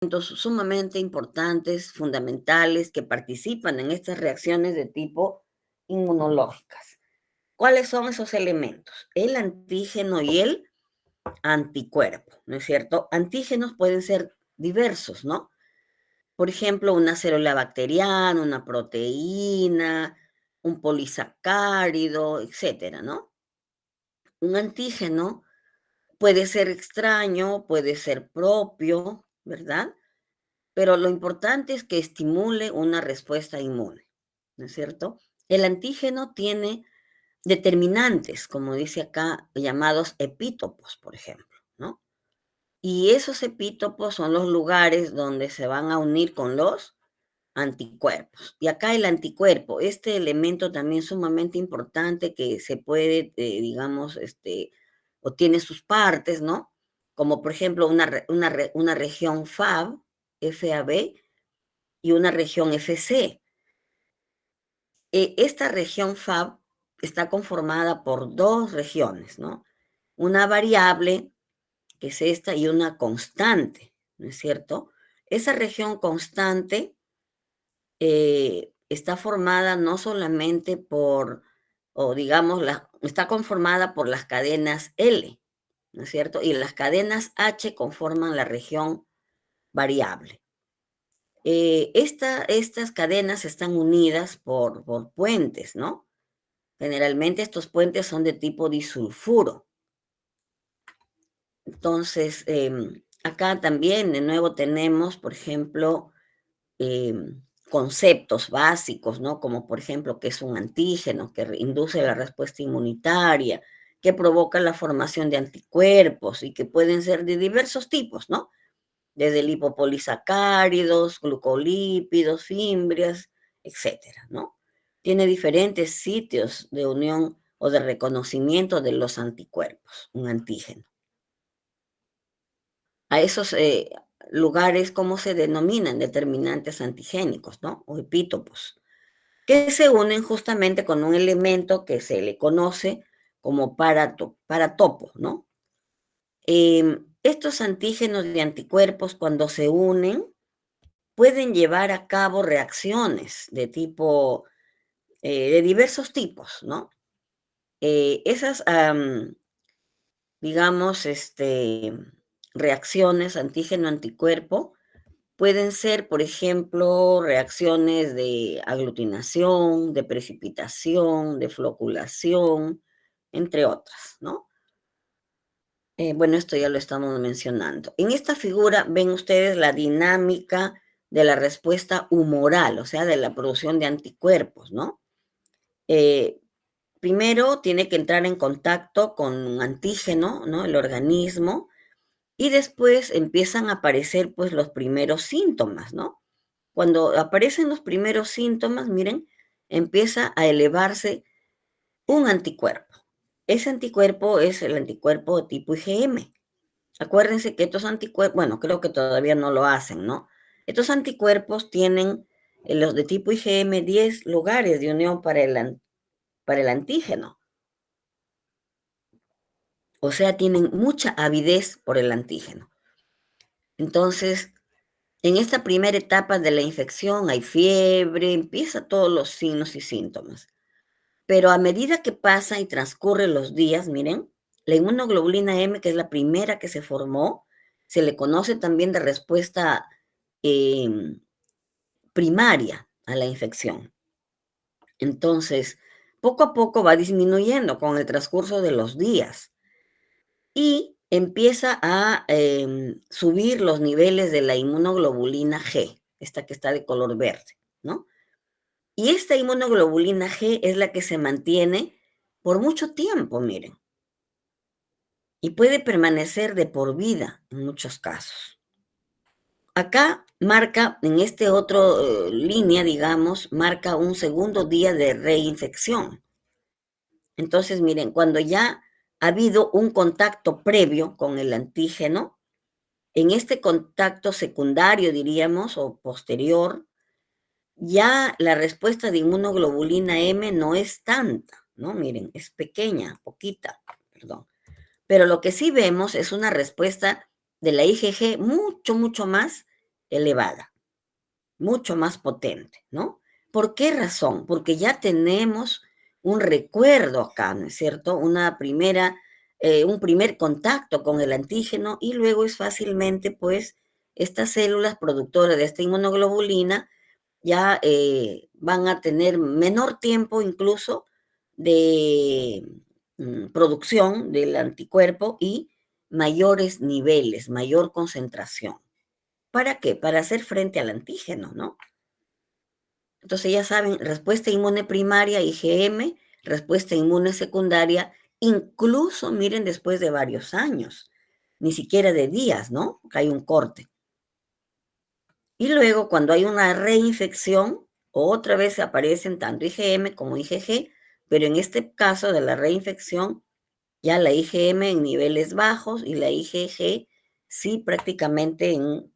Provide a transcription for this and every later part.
sumamente importantes, fundamentales, que participan en estas reacciones de tipo inmunológicas. ¿Cuáles son esos elementos? El antígeno y el anticuerpo, ¿no es cierto? Antígenos pueden ser diversos, ¿no? Por ejemplo, una célula bacteriana, una proteína, un polisacárido, etcétera, ¿no? Un antígeno puede ser extraño, puede ser propio, ¿verdad? Pero lo importante es que estimule una respuesta inmune, ¿no es cierto? El antígeno tiene determinantes, como dice acá, llamados epítopos, por ejemplo, ¿no? Y esos epítopos son los lugares donde se van a unir con los anticuerpos. Y acá el anticuerpo, este elemento también sumamente importante que se puede, digamos, o tiene sus partes, ¿no? Como por ejemplo una región FAB, y una región FC. Esta región FAB está conformada por dos regiones, ¿no? Una variable, que es esta, y una constante, ¿no es cierto? Esa región constante está formada no solamente por, o digamos, está conformada por las cadenas L, ¿no es cierto? Y las cadenas H conforman la región variable. Estas cadenas están unidas por puentes, ¿no? Generalmente estos puentes son de tipo disulfuro. Entonces, acá también de nuevo tenemos, por ejemplo, conceptos básicos, ¿no? Como por ejemplo, que es un antígeno, que induce la respuesta inmunitaria, que provoca la formación de anticuerpos y que pueden ser de diversos tipos, ¿no? Desde lipopolisacáridos, glucolípidos, fimbrias, etcétera, ¿no? Tiene diferentes sitios de unión o de reconocimiento de los anticuerpos, un antígeno. A esos lugares, ¿cómo se denominan? Determinantes antigénicos, ¿no? O epítopos, que se unen justamente con un elemento que se le conoce como paratopo, ¿no? Estos antígenos y anticuerpos, cuando se unen, pueden llevar a cabo reacciones de tipo, de diversos tipos, ¿no? Esas, digamos, reacciones antígeno-anticuerpo pueden ser, por ejemplo, reacciones de aglutinación, de precipitación, de floculación, entre otras, ¿no? Bueno, esto ya lo estamos mencionando. En esta figura ven ustedes la dinámica de la respuesta humoral, o sea, de la producción de anticuerpos, ¿no? Eh, Primero tiene que entrar en contacto con un antígeno, ¿no? El organismo, y después empiezan a aparecer, pues, los primeros síntomas, ¿no? Cuando aparecen los primeros síntomas, miren, empieza a elevarse un anticuerpo. Ese anticuerpo es el anticuerpo tipo IgM. Acuérdense que estos anticuerpos, bueno, creo que todavía no lo hacen, ¿no? Estos anticuerpos tienen, los de tipo IgM, 10 lugares de unión para el antígeno. O sea, tienen mucha avidez por el antígeno. Entonces, en esta primera etapa de la infección hay fiebre, empieza todos los signos y síntomas. Pero a medida que pasa y transcurren los días, miren, la inmunoglobulina M, que es la primera que se formó, se le conoce también de respuesta em, primaria a la infección. Entonces, poco a poco va disminuyendo con el transcurso de los días y empieza a subir los niveles de la inmunoglobulina G, esta que está de color verde, ¿no? Y esta inmunoglobulina G es la que se mantiene por mucho tiempo, miren, y puede permanecer de por vida en muchos casos. Acá marca, en este otro línea, digamos, marca un segundo día de reinfección. Entonces, miren, cuando ya ha habido un contacto previo con el antígeno, en este contacto secundario, diríamos, o posterior, ya la respuesta de inmunoglobulina M no es tanta, ¿no? Miren, es pequeña, poquita, perdón. Pero lo que sí vemos es una respuesta de la IgG mucho, mucho más elevada, mucho más potente, ¿no? ¿Por qué razón? Porque ya tenemos un recuerdo acá, ¿no es cierto? Un primer contacto con el antígeno y luego es fácilmente, pues, estas células productoras de esta inmunoglobulina ya van a tener menor tiempo incluso de producción del anticuerpo y mayores niveles, mayor concentración. ¿Para qué? Para hacer frente al antígeno, ¿no? Entonces ya saben, respuesta inmune primaria, IgM, respuesta inmune secundaria, incluso miren después de varios años, ni siquiera de días, ¿no? Que hay un corte. Y luego cuando hay una reinfección, otra vez aparecen tanto IgM como IgG, pero en este caso de la reinfección, ya la IgM en niveles bajos y la IgG sí prácticamente en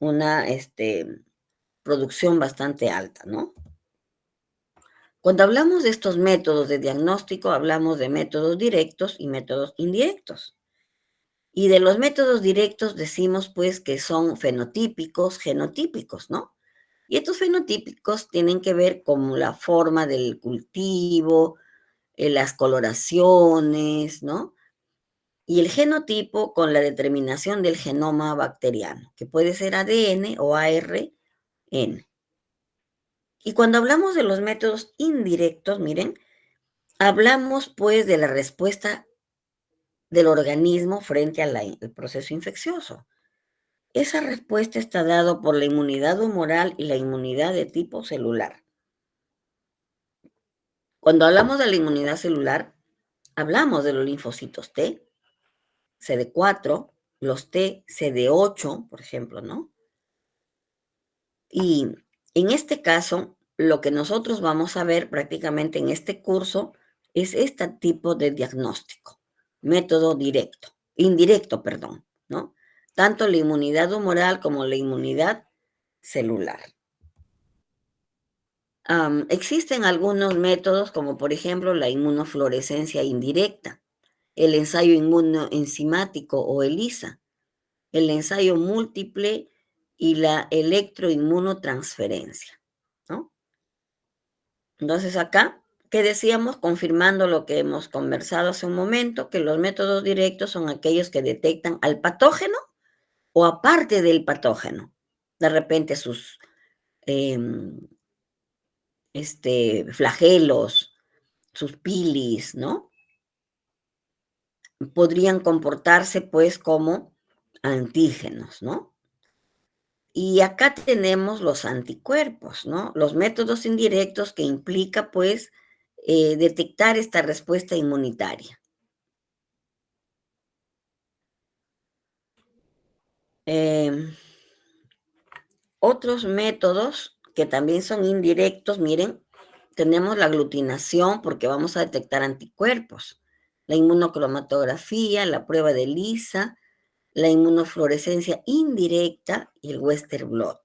una producción bastante alta, ¿no? Cuando hablamos de estos métodos de diagnóstico, hablamos de métodos directos y métodos indirectos. Y de los métodos directos decimos pues que son fenotípicos, genotípicos, ¿no? Y estos fenotípicos tienen que ver con la forma del cultivo, las coloraciones, ¿no? Y el genotipo con la determinación del genoma bacteriano, que puede ser ADN o ARN. Y cuando hablamos de los métodos indirectos, miren, hablamos pues de la respuesta del organismo frente al proceso infeccioso. Esa respuesta está dada por la inmunidad humoral y la inmunidad de tipo celular. Cuando hablamos de la inmunidad celular, hablamos de los linfocitos T, CD4, los T, CD8, por ejemplo, ¿no? Y en este caso, lo que nosotros vamos a ver prácticamente en este curso es este tipo de diagnóstico, método indirecto, perdón, ¿no? Tanto la inmunidad humoral como la inmunidad celular. Existen algunos métodos, como por ejemplo la inmunofluorescencia indirecta, el ensayo inmunoenzimático o ELISA, el ensayo múltiple y la electroinmunotransferencia, ¿no? Entonces acá, ¿qué decíamos? Confirmando lo que hemos conversado hace un momento, que los métodos directos son aquellos que detectan al patógeno o aparte del patógeno. De repente sus flagelos, sus pilis, ¿no? Podrían comportarse pues como antígenos, ¿no? Y acá tenemos los anticuerpos, ¿no? Los métodos indirectos que implica pues detectar esta respuesta inmunitaria. Em, Otros métodos que también son indirectos, miren, tenemos la aglutinación porque vamos a detectar anticuerpos, la inmunocromatografía, la prueba de ELISA, la inmunofluorescencia indirecta y el Western blot.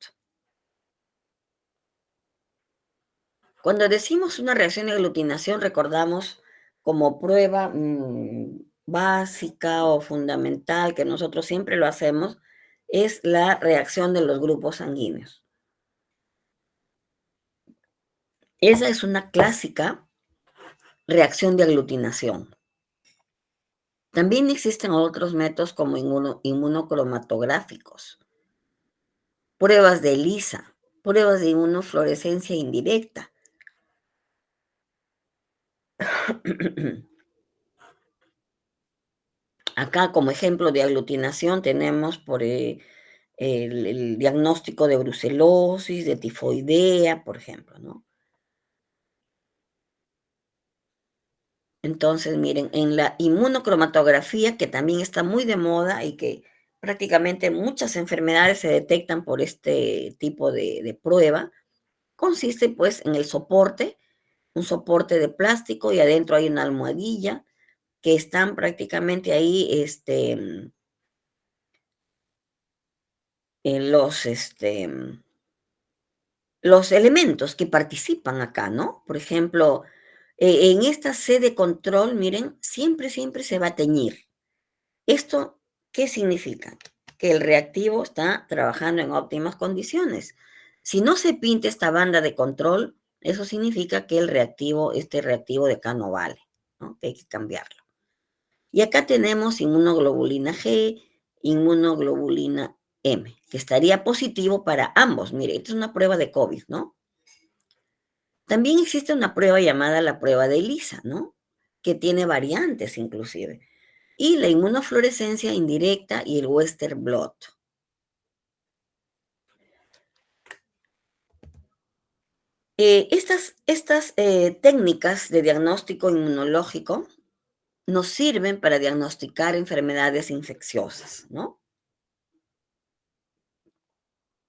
Cuando decimos una reacción de aglutinación, recordamos como prueba básica o fundamental, que nosotros siempre lo hacemos, es la reacción de los grupos sanguíneos. Esa es una clásica reacción de aglutinación. También existen otros métodos como inmunocromatográficos, pruebas de ELISA, pruebas de inmunofluorescencia indirecta. Acá como ejemplo de aglutinación tenemos el diagnóstico de brucelosis, de tifoidea, por ejemplo, ¿no? Entonces, miren, en la inmunocromatografía, que también está muy de moda y que prácticamente muchas enfermedades se detectan por este tipo de prueba, consiste pues en el soporte, un soporte de plástico y adentro hay una almohadilla que están prácticamente ahí en los elementos que participan acá, ¿no? Por ejemplo, en esta C de control, miren, siempre se va a teñir. ¿Esto qué significa? que el reactivo está trabajando en óptimas condiciones. Si no se pinta esta banda de control, eso significa que este reactivo de acá no vale, ¿no? Que hay que cambiarlo. Y acá tenemos inmunoglobulina G, inmunoglobulina M, que estaría positivo para ambos. Mire, esta es una prueba de COVID, ¿no? También existe una prueba llamada la prueba de ELISA, ¿no? Que tiene variantes inclusive. Y la inmunofluorescencia indirecta y el Western blot. Estas técnicas de diagnóstico inmunológico nos sirven para diagnosticar enfermedades infecciosas, ¿no?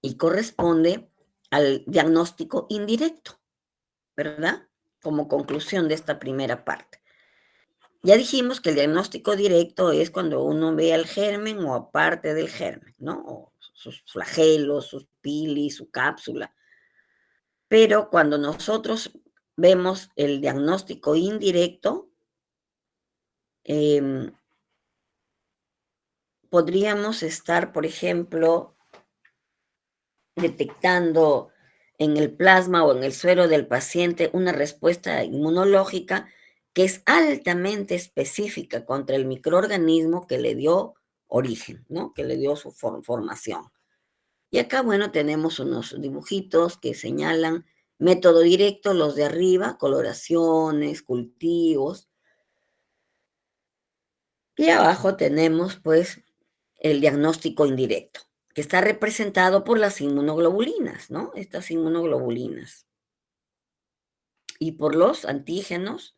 Y corresponde al diagnóstico indirecto, ¿verdad? Como conclusión de esta primera parte. Ya dijimos que el diagnóstico directo es cuando uno ve al germen o aparte del germen, ¿no? O sus flagelos, sus pili, su cápsula. Pero cuando nosotros vemos el diagnóstico indirecto, em, podríamos estar, por ejemplo, detectando en el plasma o en el suero del paciente una respuesta inmunológica que es altamente específica contra el microorganismo que le dio origen, ¿no? Que le dio su formación. Y acá, bueno, tenemos unos dibujitos que señalan método directo, los de arriba, coloraciones, cultivos. Y abajo tenemos, pues, el diagnóstico indirecto, que está representado por las inmunoglobulinas, ¿no? Estas inmunoglobulinas. Y por los antígenos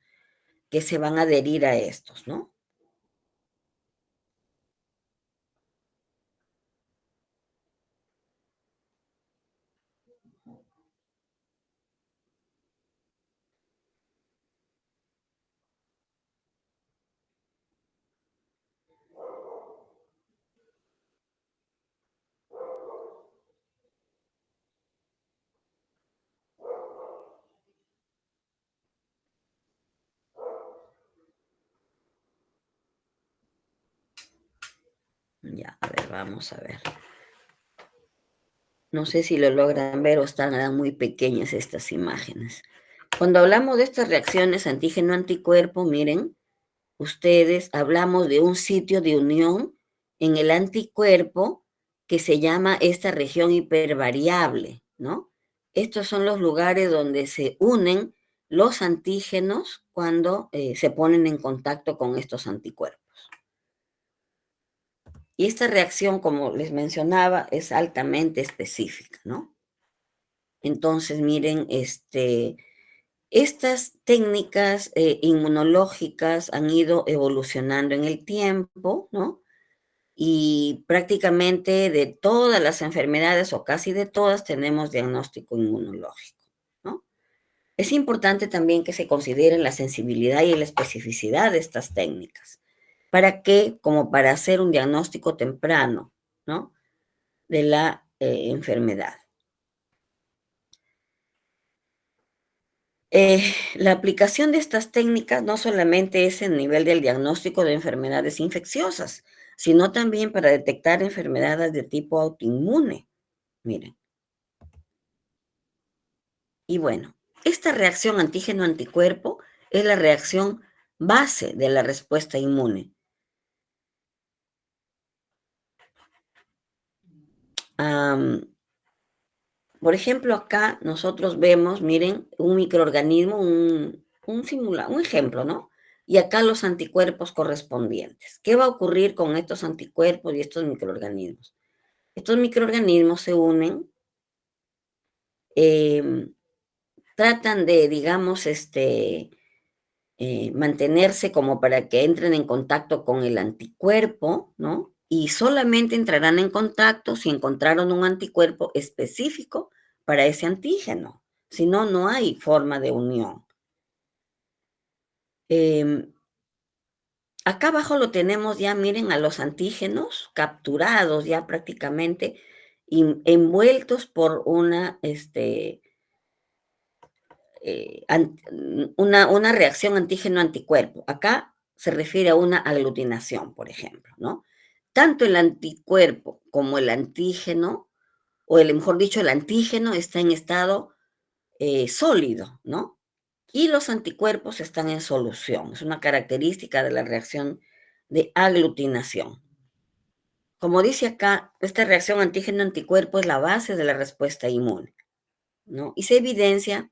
que se van a adherir a estos, ¿no? Ya, a ver, vamos a ver. No sé si lo logran ver o están muy pequeñas estas imágenes. Cuando hablamos de estas reacciones antígeno-anticuerpo, miren, ustedes hablamos de un sitio de unión en el anticuerpo que se llama esta región hipervariable, ¿no? Estos son los lugares donde se unen los antígenos cuando se ponen en contacto con estos anticuerpos. Y esta reacción, como les mencionaba, es altamente específica, ¿no? Entonces, miren, estas técnicas inmunológicas han ido evolucionando en el tiempo, ¿no? Y prácticamente de todas las enfermedades, o casi de todas, tenemos diagnóstico inmunológico, ¿no? Es importante también que se consideren la sensibilidad y la especificidad de estas técnicas. ¿Para qué? Como para hacer un diagnóstico temprano, ¿no? De la enfermedad. La aplicación de estas técnicas no solamente es en nivel del diagnóstico de enfermedades infecciosas, sino también para detectar enfermedades de tipo autoinmune. Miren, y bueno, esta reacción antígeno-anticuerpo es la reacción base de la respuesta inmune. Am, por ejemplo, acá nosotros vemos, miren, un microorganismo, un ejemplo, ¿no? Y acá los anticuerpos correspondientes. ¿Qué va a ocurrir con estos anticuerpos y estos microorganismos? Estos microorganismos se unen, em, tratan de, digamos, mantenerse como para que entren en contacto con el anticuerpo, ¿no? Y solamente entrarán en contacto si encontraron un anticuerpo específico para ese antígeno. Si no, no hay forma de unión. Em, Acá abajo lo tenemos ya, miren, a los antígenos capturados ya prácticamente, envueltos por una reacción antígeno-anticuerpo. Acá se refiere a una aglutinación, por ejemplo, ¿no? tanto el anticuerpo como el antígeno, mejor dicho, el antígeno está en estado sólido, ¿no? Y los anticuerpos están en solución. Es una característica de la reacción de aglutinación. Como dice acá, esta reacción antígeno-anticuerpo es la base de la respuesta inmune, ¿no? Y se evidencia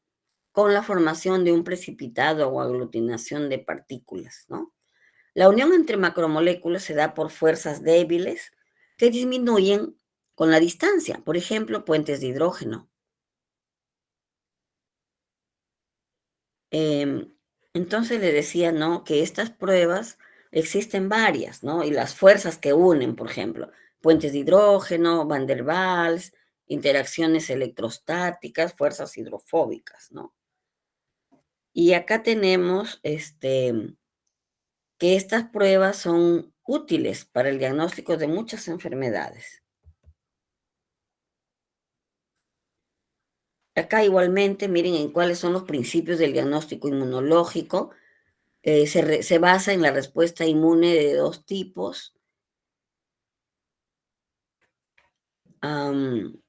con la formación de un precipitado o aglutinación de partículas, ¿no? La unión entre macromoléculas se da por fuerzas débiles que disminuyen con la distancia, por ejemplo, puentes de hidrógeno. Em, entonces le decía, ¿no? Que estas pruebas existen varias, ¿no? Y las fuerzas que unen, por ejemplo, puentes de hidrógeno, Van der Waals, interacciones electrostáticas, fuerzas hidrofóbicas, ¿no? Y acá tenemos que estas pruebas son útiles para el diagnóstico de muchas enfermedades. Acá igualmente, miren en cuáles son los principios del diagnóstico inmunológico. Se basa en la respuesta inmune de dos tipos. Am,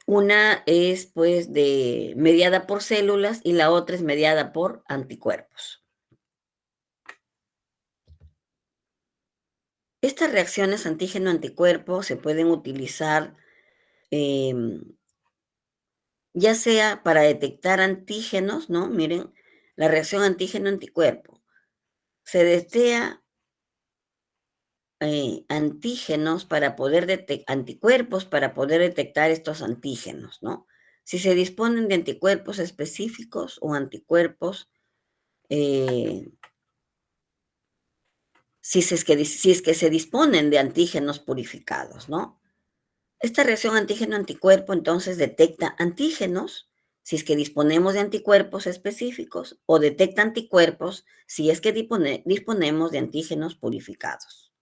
una es pues mediada por células y la otra es mediada por anticuerpos. Estas reacciones antígeno-anticuerpo se pueden utilizar em, ya sea para detectar antígenos, ¿no? Miren, la reacción antígeno-anticuerpo. Se desea antígenos para poder anticuerpos para poder detectar estos antígenos, ¿no? Si se disponen de anticuerpos específicos o anticuerpos, eh, si es que se disponen de antígenos purificados, ¿no? Esta reacción antígeno-anticuerpo entonces detecta antígenos si es que disponemos de anticuerpos específicos o detecta anticuerpos si es que disponemos de antígenos purificados.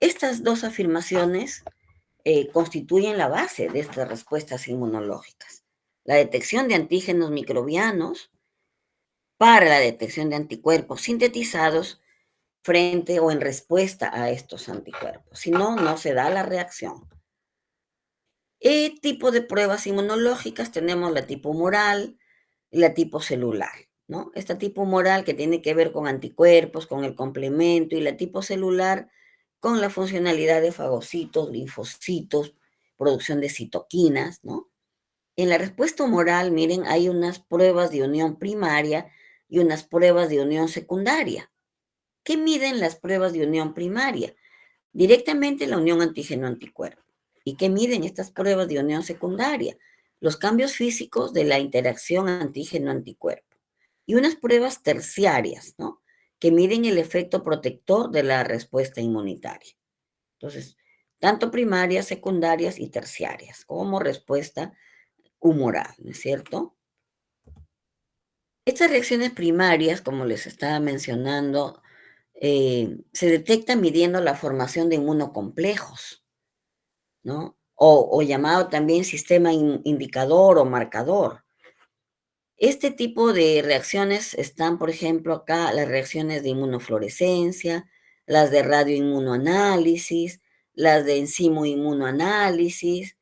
Estas dos afirmaciones constituyen la base de estas respuestas inmunológicas. La detección de antígenos microbianos para la detección de anticuerpos sintetizados frente o en respuesta a estos anticuerpos. Si no, no se da la reacción. Tipo de pruebas inmunológicas tenemos la tipo humoral y la tipo celular, ¿no? Esta tipo humoral que tiene que ver con anticuerpos, con el complemento, y la tipo celular con la funcionalidad de fagocitos, linfocitos, producción de citoquinas, ¿no? En la respuesta humoral, miren, hay unas pruebas de unión primaria y unas pruebas de unión secundaria. ¿Qué miden las pruebas de unión primaria? Directamente la unión antígeno-anticuerpo. ¿Y qué miden estas pruebas de unión secundaria? Los cambios físicos de la interacción antígeno-anticuerpo. Y unas pruebas terciarias, ¿no? Que miden el efecto protector de la respuesta inmunitaria. Entonces, tanto primarias, secundarias y terciarias, como respuesta humoral, ¿no es cierto? Estas reacciones primarias, como les estaba mencionando, se detectan midiendo la formación de inmunocomplejos, ¿no? O llamado también sistema indicador o marcador. Este tipo de reacciones están, por ejemplo, acá las reacciones de inmunofluorescencia, las de radioinmunoanálisis, las de enzimoinmunoanálisis,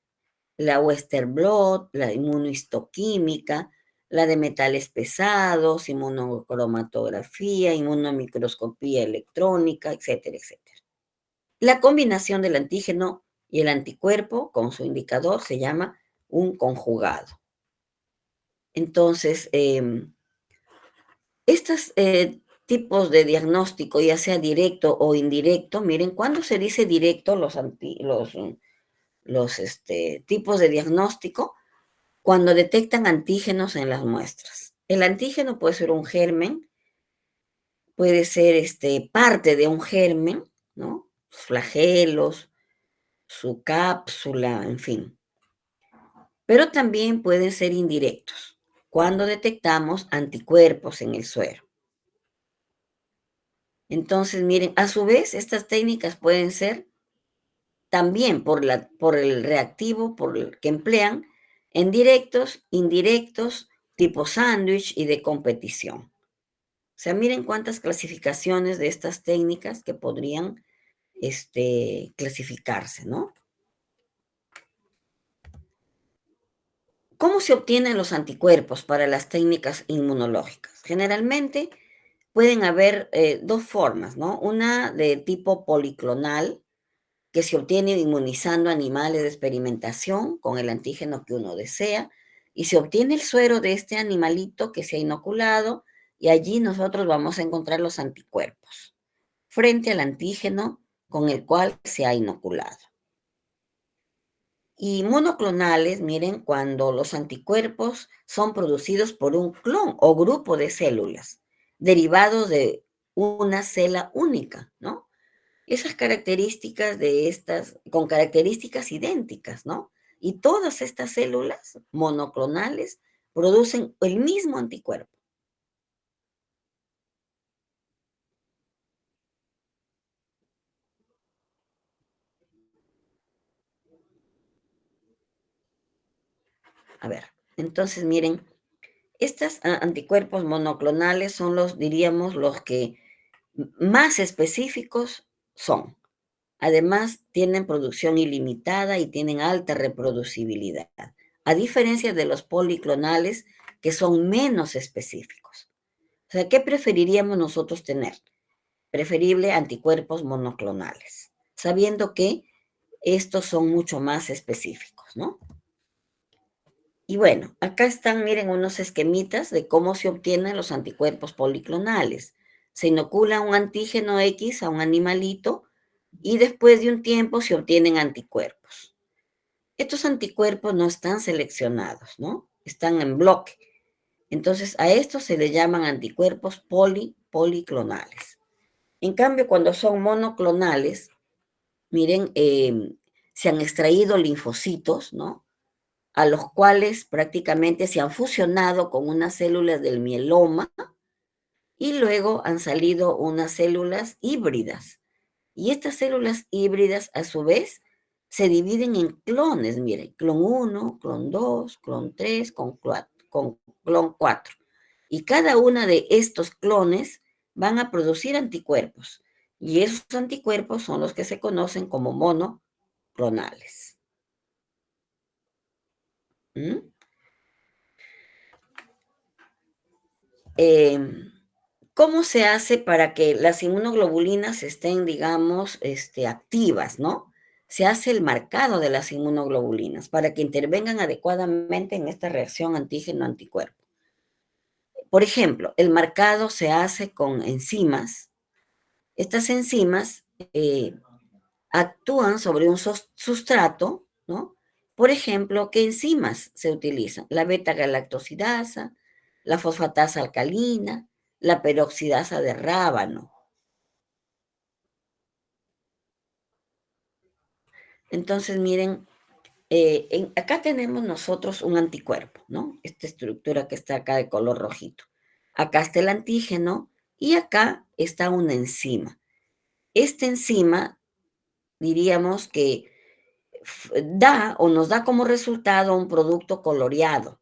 la Western blot, la inmunohistoquímica, la de metales pesados, inmunocromatografía, inmunomicroscopía electrónica, etcétera, etcétera. La combinación del antígeno y el anticuerpo con su indicador se llama un conjugado. Entonces, estos tipos de diagnóstico, ya sea directo o indirecto, miren, cuando se dice directo los tipos de diagnóstico, cuando detectan antígenos en las muestras. El antígeno puede ser un germen, puede ser parte de un germen, ¿no? Flagelos, su cápsula, en fin. Pero también pueden ser indirectos, cuando detectamos anticuerpos en el suero. Entonces, miren, a su vez, estas técnicas pueden ser también por el reactivo por el que emplean, en directos, indirectos, tipo sándwich y de competición. O sea, miren cuántas clasificaciones de estas técnicas que podrían clasificarse, ¿no? ¿Cómo se obtienen los anticuerpos para las técnicas inmunológicas? Generalmente pueden haber dos formas, ¿no? Una de tipo policlonal, que se obtiene inmunizando animales de experimentación con el antígeno que uno desea, y se obtiene el suero de este animalito que se ha inoculado, y allí nosotros vamos a encontrar los anticuerpos frente al antígeno con el cual se ha inoculado. Y monoclonales, miren, cuando los anticuerpos son producidos por un clon o grupo de células derivados de una célula única, ¿no? Esas características de estas, con características idénticas, ¿no? Y todas estas células monoclonales producen el mismo anticuerpo. A ver, entonces miren, estos anticuerpos monoclonales son los, diríamos, los que más específicos son. Además, tienen producción ilimitada y tienen alta reproducibilidad, a diferencia de los policlonales que son menos específicos. O sea, ¿qué preferiríamos nosotros tener? Preferible anticuerpos monoclonales, sabiendo que estos son mucho más específicos, ¿no? Y bueno, acá están, miren, unos esquemitas de cómo se obtienen los anticuerpos policlonales. Se inocula un antígeno X a un animalito y después de un tiempo se obtienen anticuerpos. Estos anticuerpos no están seleccionados, ¿no? Están en bloque. Entonces, a estos se le llaman anticuerpos policlonales. En cambio, cuando son monoclonales, miren, se han extraído linfocitos, ¿no? A los cuales prácticamente se han fusionado con unas células del mieloma y luego han salido unas células híbridas. Y estas células híbridas, a su vez, se dividen en clones, miren, clon uno, clon 2, clon 3, con clon 4. Y cada una de estos clones van a producir anticuerpos. Y esos anticuerpos son los que se conocen como monoclonales. ¿Mm? Em, ¿Cómo se hace para que las inmunoglobulinas estén, digamos, activas, ¿no? Se hace el marcado de las inmunoglobulinas para que intervengan adecuadamente en esta reacción antígeno-anticuerpo. Por ejemplo, el marcado se hace con enzimas. Estas enzimas actúan sobre un sustrato, ¿no? Por ejemplo, ¿qué enzimas se utilizan? La beta-galactosidasa, la fosfatasa alcalina, la peroxidasa de rábano. Entonces, miren, acá tenemos nosotros un anticuerpo, ¿no? Esta estructura que está acá de color rojito. Acá está el antígeno y acá está una enzima. Esta enzima, diríamos que da o nos da como resultado un producto coloreado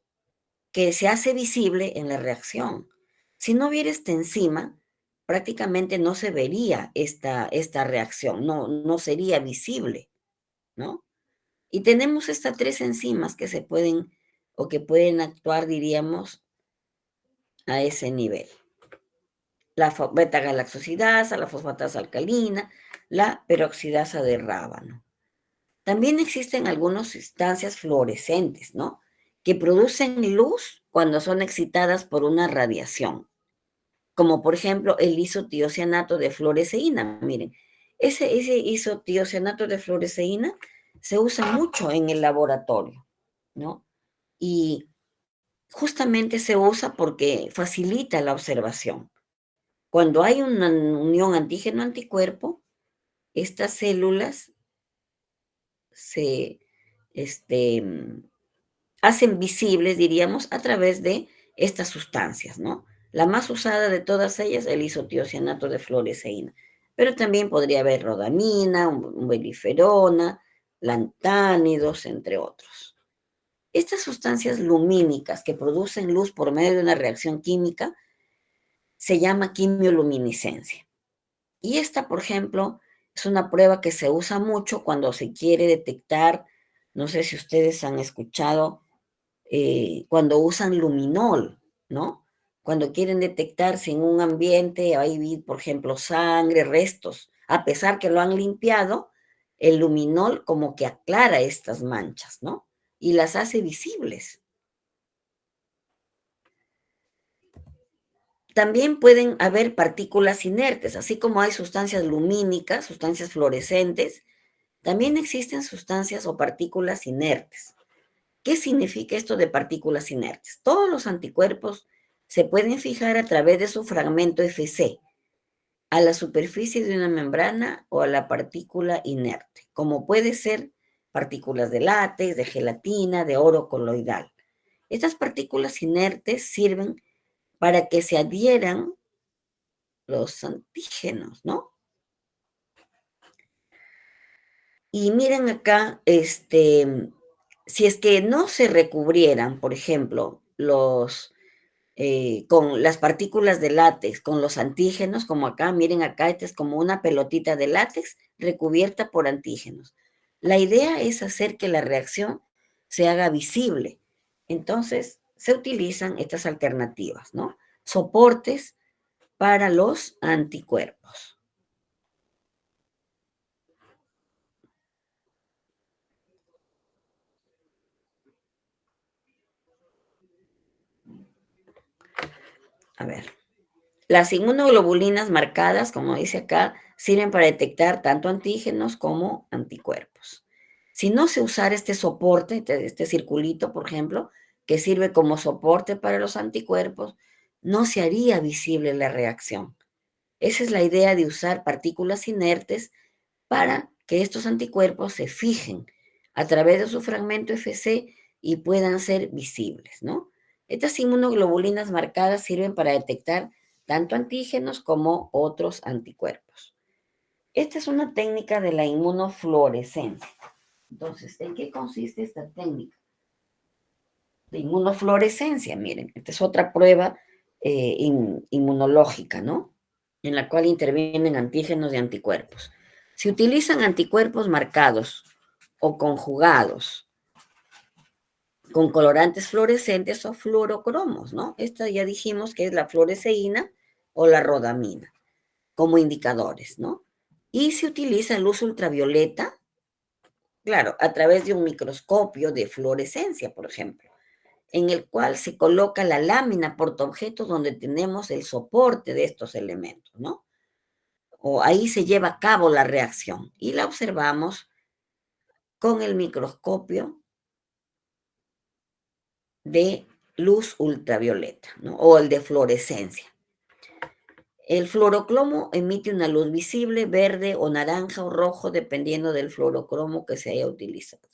que se hace visible en la reacción. Si no hubiera esta enzima, prácticamente no se vería esta reacción, no sería visible, ¿no? Y tenemos estas tres enzimas que se pueden o que pueden actuar, diríamos, a ese nivel. La beta-galactosidasa, la fosfatasa alcalina, la peroxidasa de rábano. También existen algunas sustancias fluorescentes, ¿no? Que producen luz cuando son excitadas por una radiación, como por ejemplo el isotiocianato de fluoresceína. Miren, ese isotiocianato de fluoresceína se usa mucho en el laboratorio, ¿no? Y justamente se usa porque facilita la observación. Cuando hay una unión antígeno-anticuerpo, estas células se este, hacen visibles, diríamos, a través de estas sustancias, ¿no? La más usada de todas ellas, el isotiocianato de fluoresceína. Pero también podría haber rodamina, umbeliferona, lantánidos, entre otros. Estas sustancias lumínicas que producen luz por medio de una reacción química se llama quimioluminiscencia. Y esta, por ejemplo, Es una prueba que se usa mucho cuando se quiere detectar, no sé si ustedes han escuchado, cuando usan luminol, ¿no? Cuando quieren detectar si en un ambiente hay, por ejemplo, sangre, restos, a pesar que lo han limpiado, el luminol como que aclara estas manchas, ¿no? Y las hace visibles. También pueden haber partículas inertes, así como hay sustancias lumínicas, sustancias fluorescentes, también existen sustancias o partículas inertes. ¿Qué significa esto de partículas inertes? Todos los anticuerpos se pueden fijar a través de su fragmento Fc, a la superficie de una membrana o a la partícula inerte, como puede ser partículas de látex, de gelatina, de oro coloidal. Estas partículas inertes sirven para que se adhieran los antígenos, ¿no? Y miren acá, si es que no se recubrieran, por ejemplo, con las partículas de látex, con los antígenos, como acá, miren acá, esta es como una pelotita de látex recubierta por antígenos. La idea es hacer que la reacción se haga visible. Entonces, se utilizan estas alternativas, ¿no? Soportes para los anticuerpos. A ver. Las inmunoglobulinas marcadas, como dice acá, sirven para detectar tanto antígenos como anticuerpos. Si no se usara este soporte, este circulito, por ejemplo, que sirve como soporte para los anticuerpos, no se haría visible la reacción. Esa es la idea de usar partículas inertes para que estos anticuerpos se fijen a través de su fragmento Fc y puedan ser visibles, ¿no? Estas inmunoglobulinas marcadas sirven para detectar tanto antígenos como otros anticuerpos. Esta es una técnica de la inmunofluorescencia. Entonces, ¿en qué consiste esta técnica de inmunofluorescencia? Miren, esta es otra prueba inmunológica, ¿no? En la cual intervienen antígenos y anticuerpos. Se utilizan anticuerpos marcados o conjugados con colorantes fluorescentes o fluorocromos, ¿no? Esta ya dijimos que es la fluoresceína o la rodamina como indicadores, ¿no? Y se utiliza luz ultravioleta, claro, a través de un microscopio de fluorescencia, por ejemplo, en el cual se coloca la lámina portaobjeto donde tenemos el soporte de estos elementos, ¿no? O ahí se lleva a cabo la reacción y la observamos con el microscopio de luz ultravioleta, ¿no? O el de fluorescencia. El fluorocromo emite una luz visible, verde o naranja o rojo, dependiendo del fluorocromo que se haya utilizado.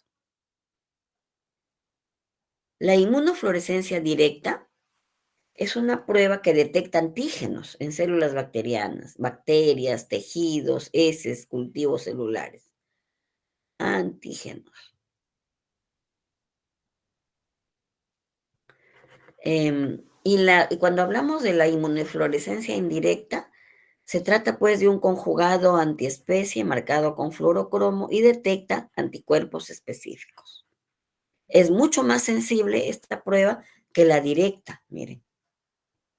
La inmunofluorescencia directa es una prueba que detecta antígenos en células bacterianas, bacterias, tejidos, heces, cultivos celulares. Antígenos. Y cuando hablamos de la inmunofluorescencia indirecta, se trata pues de un conjugado antiespecie marcado con fluorocromo y detecta anticuerpos específicos. Es mucho más sensible esta prueba que la directa, miren.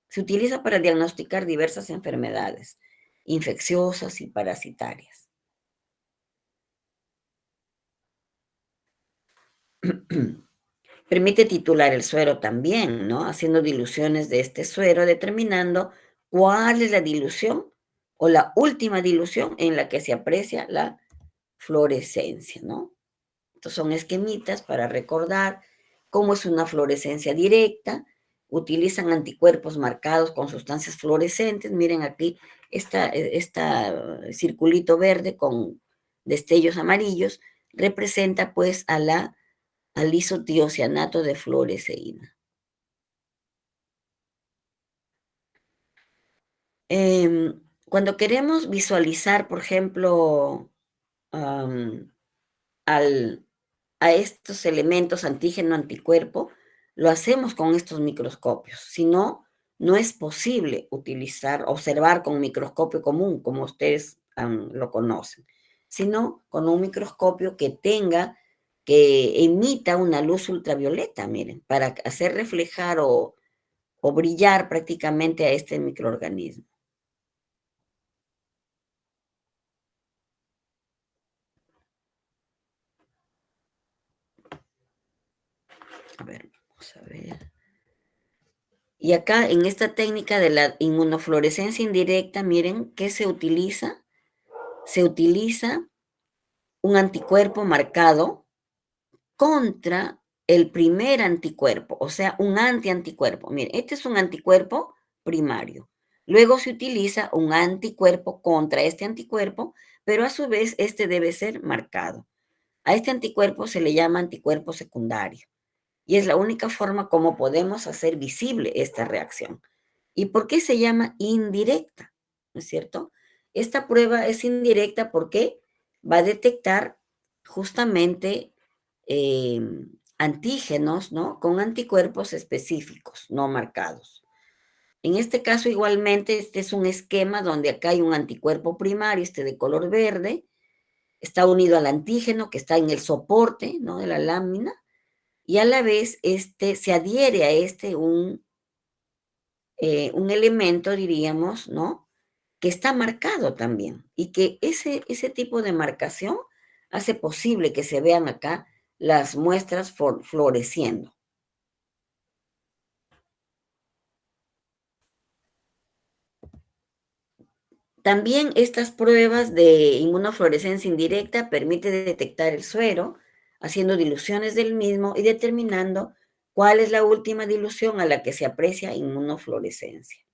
Se utiliza para diagnosticar diversas enfermedades infecciosas y parasitarias. Permite titular el suero también, ¿no? Haciendo diluciones de este suero, determinando cuál es la dilución o la última dilución en la que se aprecia la fluorescencia, ¿no? Estos son esquemitas para recordar cómo es una fluorescencia directa. Utilizan anticuerpos marcados con sustancias fluorescentes. Miren aquí, esta circulito verde con destellos amarillos representa pues al isotiocianato de fluoresceína. Cuando queremos visualizar, por ejemplo, am, al, a estos elementos antígeno-anticuerpo, lo hacemos con estos microscopios. Si no, no es posible utilizar, observar con microscopio común, como ustedes lo conocen, sino con un microscopio que emita una luz ultravioleta, miren, para hacer reflejar o brillar prácticamente a este microorganismo. A ver, vamos a ver. Y acá en esta técnica de la inmunofluorescencia indirecta, miren, ¿qué se utiliza? Se utiliza un anticuerpo marcado contra el primer anticuerpo, o sea, un antianticuerpo. Miren, este es un anticuerpo primario. Luego se utiliza un anticuerpo contra este anticuerpo, pero a su vez este debe ser marcado. A este anticuerpo se le llama anticuerpo secundario y es la única forma como podemos hacer visible esta reacción. ¿Y por qué se llama indirecta? ¿No es cierto? Esta prueba es indirecta porque va a detectar justamente eh, antígenos, ¿no? Con anticuerpos específicos, no marcados. En este caso, igualmente, este es un esquema donde acá hay un anticuerpo primario, este de color verde, está unido al antígeno que está en el soporte, ¿no? De la lámina, y a la vez este se adhiere a este un elemento, diríamos, ¿no? Que está marcado también y que ese tipo de marcación hace posible que se vean acá las muestras floreciendo. También estas pruebas de inmunofluorescencia indirecta permiten detectar el suero, haciendo diluciones del mismo y determinando cuál es la última dilución a la que se aprecia inmunofluorescencia.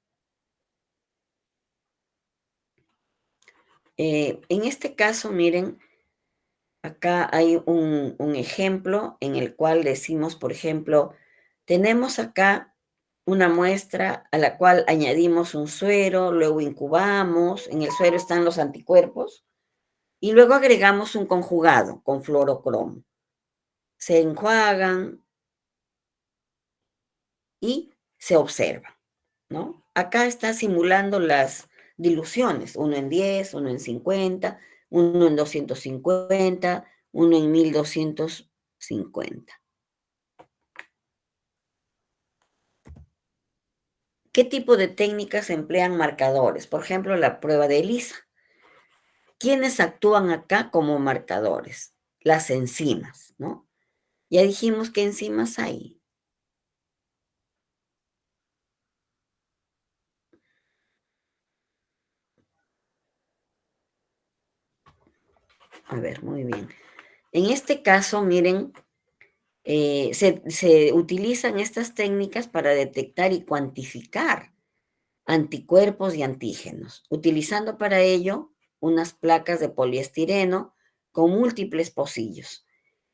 En este caso, miren, acá hay un ejemplo en el cual decimos, por ejemplo, tenemos acá una muestra a la cual añadimos un suero, luego incubamos, en el suero están los anticuerpos, y luego agregamos un conjugado con fluorocromo. Se enjuagan y se observan, ¿no? Acá está simulando las diluciones, uno en 10, uno en 50, uno en 250, uno en 1250. ¿Qué tipo de técnicas emplean marcadores? Por ejemplo, la prueba de ELISA. ¿Quiénes actúan acá como marcadores? Las enzimas, ¿no? Ya dijimos qué enzimas hay. A ver, muy bien. En este caso, miren, se utilizan estas técnicas para detectar y cuantificar anticuerpos y antígenos, utilizando para ello unas placas de poliestireno con múltiples pocillos,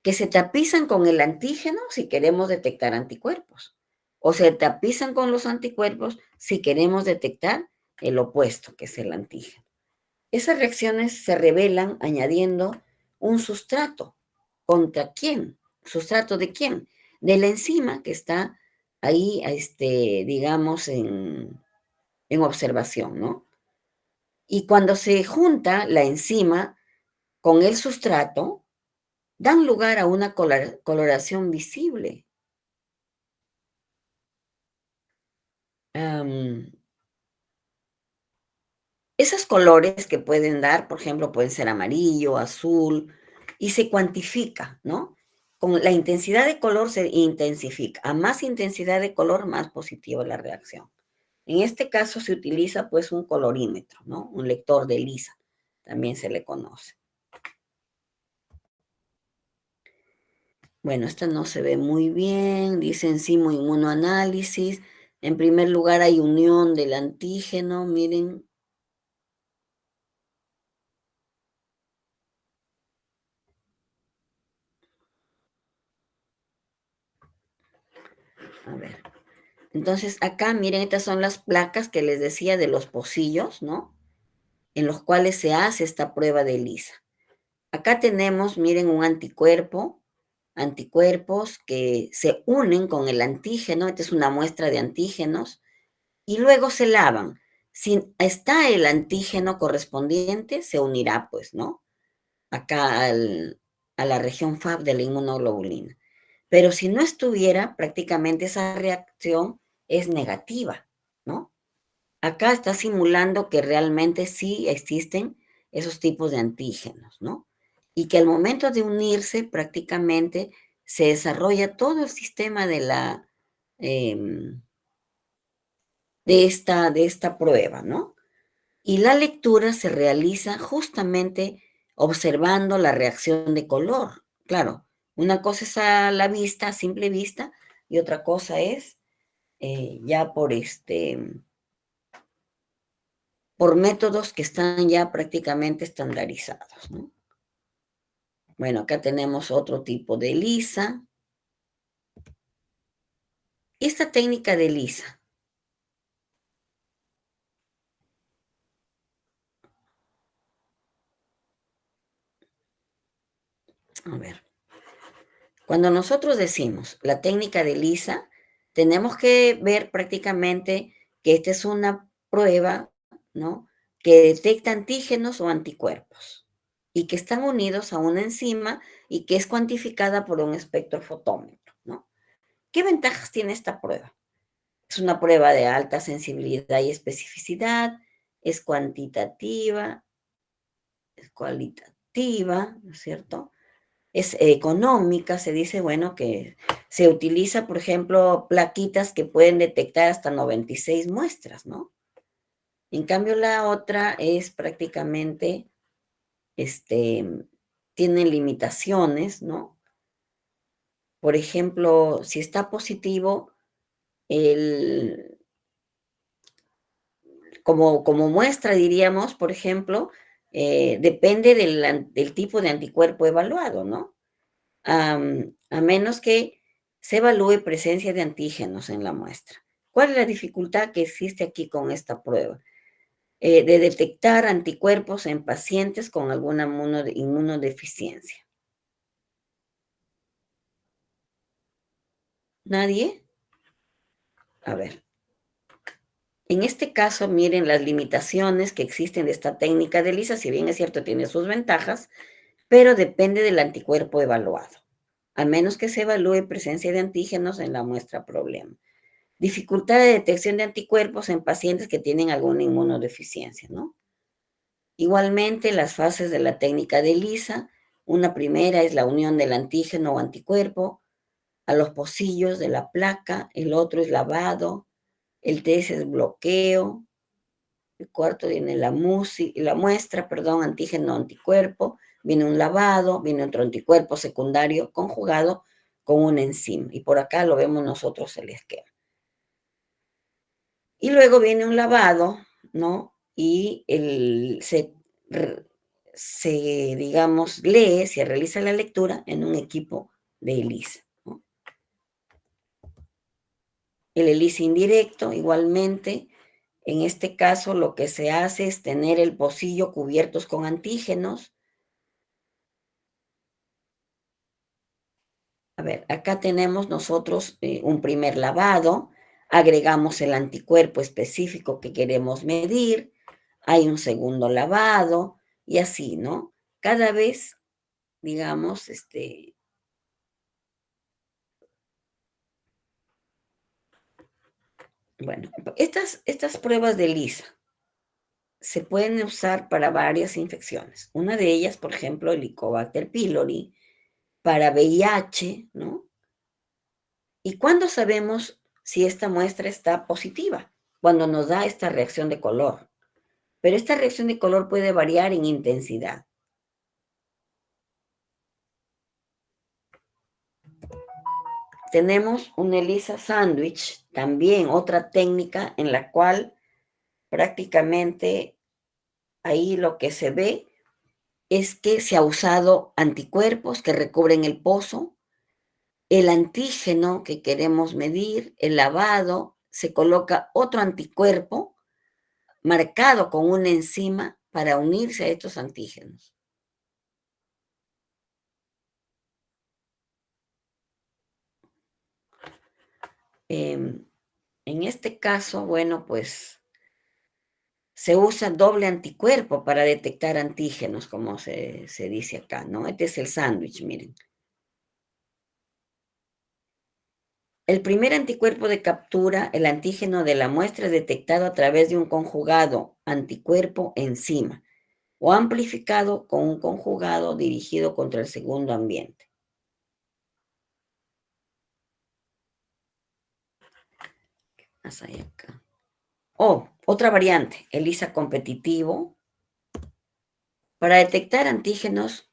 que se tapizan con el antígeno si queremos detectar anticuerpos, o se tapizan con los anticuerpos si queremos detectar el opuesto, que es el antígeno. Esas reacciones se revelan añadiendo un sustrato. ¿Contra quién? ¿Sustrato de quién? De la enzima que está ahí, digamos, en observación, ¿no? Y cuando se junta la enzima con el sustrato, dan lugar a una coloración visible. Am, Esos colores que pueden dar, por ejemplo, pueden ser amarillo, azul, y se cuantifica, ¿no? Con la intensidad de color se intensifica. A más intensidad de color, más positiva la reacción. En este caso se utiliza pues un colorímetro, ¿no? Un lector de lisa, también se le conoce. Bueno, esta no se ve muy bien, dice enzima inmunoanálisis. En primer lugar hay unión del antígeno, miren. A ver. Entonces, acá, miren, estas son las placas que les decía de los pocillos, ¿no? En los cuales se hace esta prueba de ELISA. Acá tenemos, miren, un anticuerpo, anticuerpos que se unen con el antígeno, esta es una muestra de antígenos, y luego se lavan. Si está el antígeno correspondiente, se unirá, pues, ¿no? Acá a la región FAB de la inmunoglobulina. Pero si no estuviera, prácticamente esa reacción es negativa, ¿no? Acá está simulando que realmente sí existen esos tipos de antígenos, ¿no? Y que al momento de unirse, prácticamente se desarrolla todo el sistema em, de esta prueba, ¿no? Y la lectura se realiza justamente observando la reacción de color. Claro, una cosa es a la vista, a simple vista, y otra cosa es ya por métodos que están ya prácticamente estandarizados, ¿no? Bueno, acá tenemos otro tipo de ELISA. Esta técnica de ELISA, a ver, cuando nosotros decimos la técnica de ELISA, tenemos que ver prácticamente que esta es una prueba, ¿no? Que detecta antígenos o anticuerpos y que están unidos a una enzima y que es cuantificada por un espectrofotómetro, ¿no? ¿Qué ventajas tiene esta prueba? Es una prueba de alta sensibilidad y especificidad, es cuantitativa, es cualitativa, ¿no es cierto? Es económica, se dice, bueno, que se utiliza, por ejemplo, plaquitas que pueden detectar hasta 96 muestras, ¿no? En cambio, la otra es prácticamente, este, tiene limitaciones, ¿no? Por ejemplo, si está positivo, el, como muestra, diríamos, por ejemplo, depende del tipo de anticuerpo evaluado, ¿no? A menos que se evalúe presencia de antígenos en la muestra. ¿Cuál es la dificultad que existe aquí con esta prueba? De detectar anticuerpos en pacientes con alguna inmunodeficiencia. ¿Nadie? A ver. En este caso, miren las limitaciones que existen de esta técnica de ELISA, si bien es cierto, tiene sus ventajas, pero depende del anticuerpo evaluado, a menos que se evalúe presencia de antígenos en la muestra problema. Dificultad de detección de anticuerpos en pacientes que tienen alguna inmunodeficiencia, ¿no? Igualmente, las fases de la técnica de ELISA, una primera es la unión del antígeno o anticuerpo a los pocillos de la placa, el otro es lavado, el tercer es bloqueo, el cuarto viene la muestra, perdón, antígeno anticuerpo, viene un lavado, viene otro anticuerpo secundario conjugado con una enzima. Y por acá lo vemos nosotros el esquema. Y luego viene un lavado, ¿no? Y se, digamos, lee, se realiza la lectura en un equipo de ELISA, ¿no? El ELISA indirecto, igualmente, en este caso lo que se hace es tener el pocillo cubiertos con antígenos. A ver, acá tenemos nosotros un primer lavado, agregamos el anticuerpo específico que queremos medir, hay un segundo lavado y así, ¿no? Cada vez, digamos, bueno, estas pruebas de ELISA se pueden usar para varias infecciones. Una de ellas, por ejemplo, el Helicobacter pylori, para VIH, ¿no? ¿Y cuándo sabemos si esta muestra está positiva? Cuando nos da esta reacción de color. Pero esta reacción de color puede variar en intensidad. Tenemos un ELISA sándwich, también otra técnica en la cual prácticamente ahí lo que se ve es que se ha usado anticuerpos que recubren el pozo, el antígeno que queremos medir, el lavado, se coloca otro anticuerpo marcado con una enzima para unirse a estos antígenos. En este caso, bueno, pues se usa doble anticuerpo para detectar antígenos, como se dice acá, ¿no? Este es el sándwich, miren. El primer anticuerpo de captura, el antígeno de la muestra, es detectado a través de un conjugado anticuerpo enzima o amplificado con un conjugado dirigido contra el segundo ambiente. Más allá acá. O otra variante, ELISA competitivo. Para detectar antígenos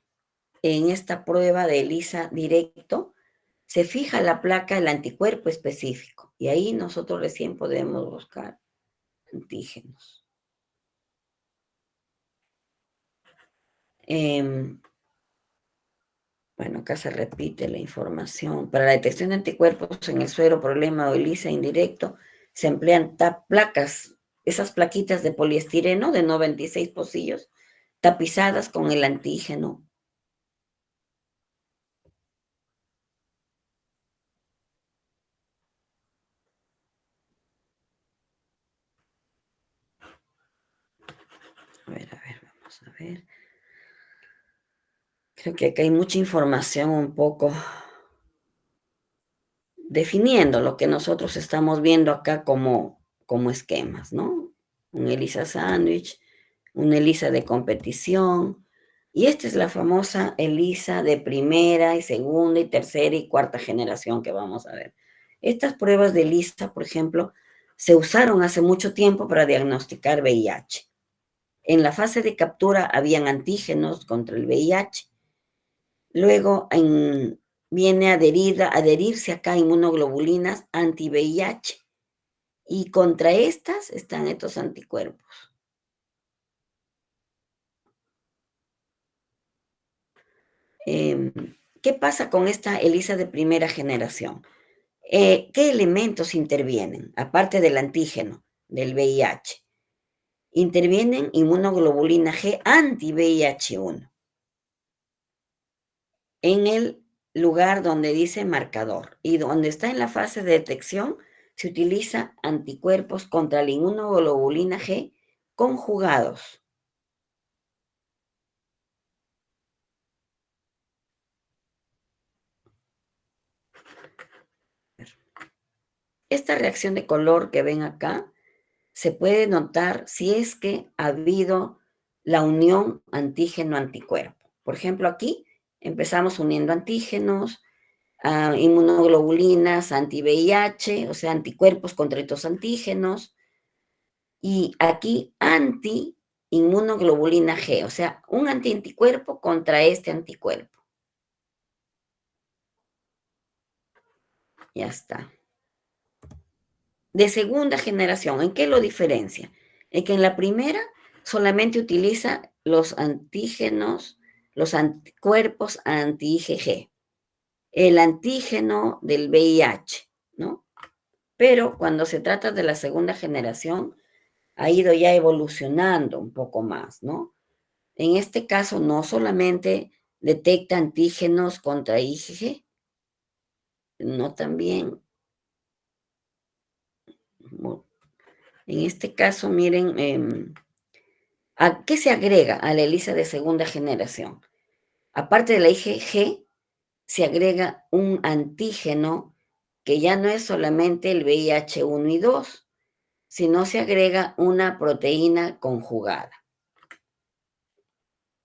en esta prueba de ELISA directo, se fija la placa el anticuerpo específico y ahí nosotros recién podemos buscar antígenos. Em, bueno, acá se repite la información. Para la detección de anticuerpos en el suero, problema o ELISA indirecto, se emplean placas, esas plaquitas de poliestireno de 96 pocillos, tapizadas con el antígeno. A ver, vamos a ver. Creo que acá hay mucha información un poco definiendo lo que nosotros estamos viendo acá como esquemas, ¿no? Un ELISA sándwich, un ELISA de competición, y esta es la famosa ELISA de primera y segunda y tercera y cuarta generación que vamos a ver. Estas pruebas de ELISA, por ejemplo, se usaron hace mucho tiempo para diagnosticar VIH. En la fase de captura habían antígenos contra el VIH. Luego viene adherirse acá inmunoglobulinas anti-VIH y contra estas están estos anticuerpos. Em, ¿Qué pasa con esta ELISA de primera generación? ¿Qué elementos intervienen? Aparte del antígeno del VIH. Intervienen inmunoglobulina G anti-VIH1 en el lugar donde dice marcador y donde está en la fase de detección se utiliza anticuerpos contra la inmunoglobulina G conjugados. Esta reacción de color que ven acá se puede notar si es que ha habido la unión antígeno-anticuerpo. Por ejemplo, aquí empezamos uniendo antígenos, inmunoglobulinas anti-VIH, o sea, anticuerpos contra estos antígenos, y aquí anti-inmunoglobulina G, o sea, un anticuerpo contra este anticuerpo. Ya está. De segunda generación, ¿en qué lo diferencia? En que en la primera solamente utiliza los antígenos, los anticuerpos anti-IgG, el antígeno del VIH, ¿no? Pero cuando se trata de la segunda generación, ha ido ya evolucionando un poco más, ¿no? En este caso, no solamente detecta antígenos contra IgG, no también, en este caso, miren, ¿a qué se agrega a la ELISA de segunda generación? Aparte de la IgG, se agrega un antígeno que ya no es solamente el VIH1 y 2, sino se agrega una proteína conjugada.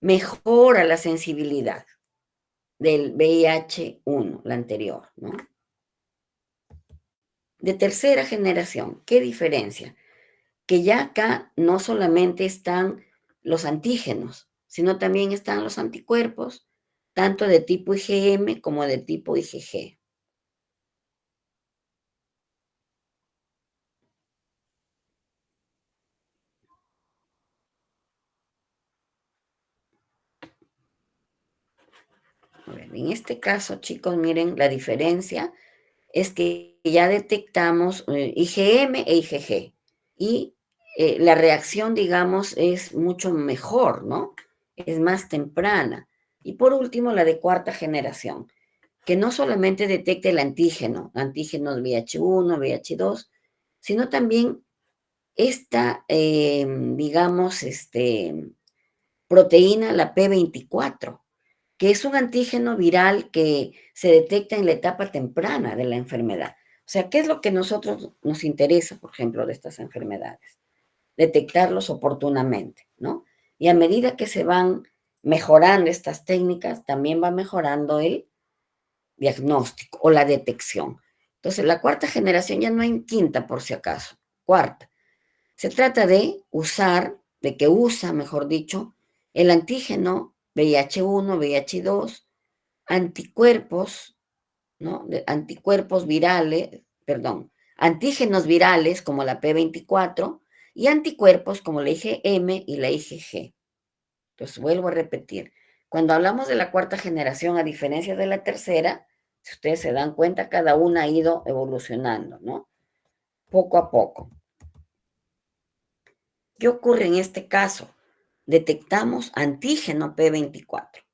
Mejora la sensibilidad del VIH1, la anterior, ¿no? De tercera generación, ¿qué diferencia? Que ya acá no solamente están los antígenos, sino también están los anticuerpos, tanto de tipo IgM como de tipo IgG. A ver, en este caso, chicos, miren, la diferencia es que ya detectamos IgM e IgG y la reacción, digamos, es mucho mejor, ¿no? Es más temprana. Y por último, la de cuarta generación, que no solamente detecta el antígeno, antígenos VH1, VH2, sino también esta, digamos, proteína, la P24, que es un antígeno viral que se detecta en la etapa temprana de la enfermedad. O sea, ¿qué es lo que a nosotros nos interesa, por ejemplo, de estas enfermedades? Detectarlos oportunamente, ¿no? Y a medida que se van mejorando estas técnicas, también va mejorando el diagnóstico o la detección. Entonces, la cuarta generación ya no hay quinta, por si acaso, cuarta. Se trata de usar, de que usa, mejor dicho, el antígeno VIH1, VIH2, anticuerpos, ¿no? Anticuerpos virales, perdón, antígenos virales como la P24 y anticuerpos como la IgM y la IgG. Entonces, vuelvo a repetir, cuando hablamos de la cuarta generación, a diferencia de la tercera, si ustedes se dan cuenta, cada una ha ido evolucionando, ¿no? Poco a poco. ¿Qué ocurre en este caso? Detectamos antígeno P24.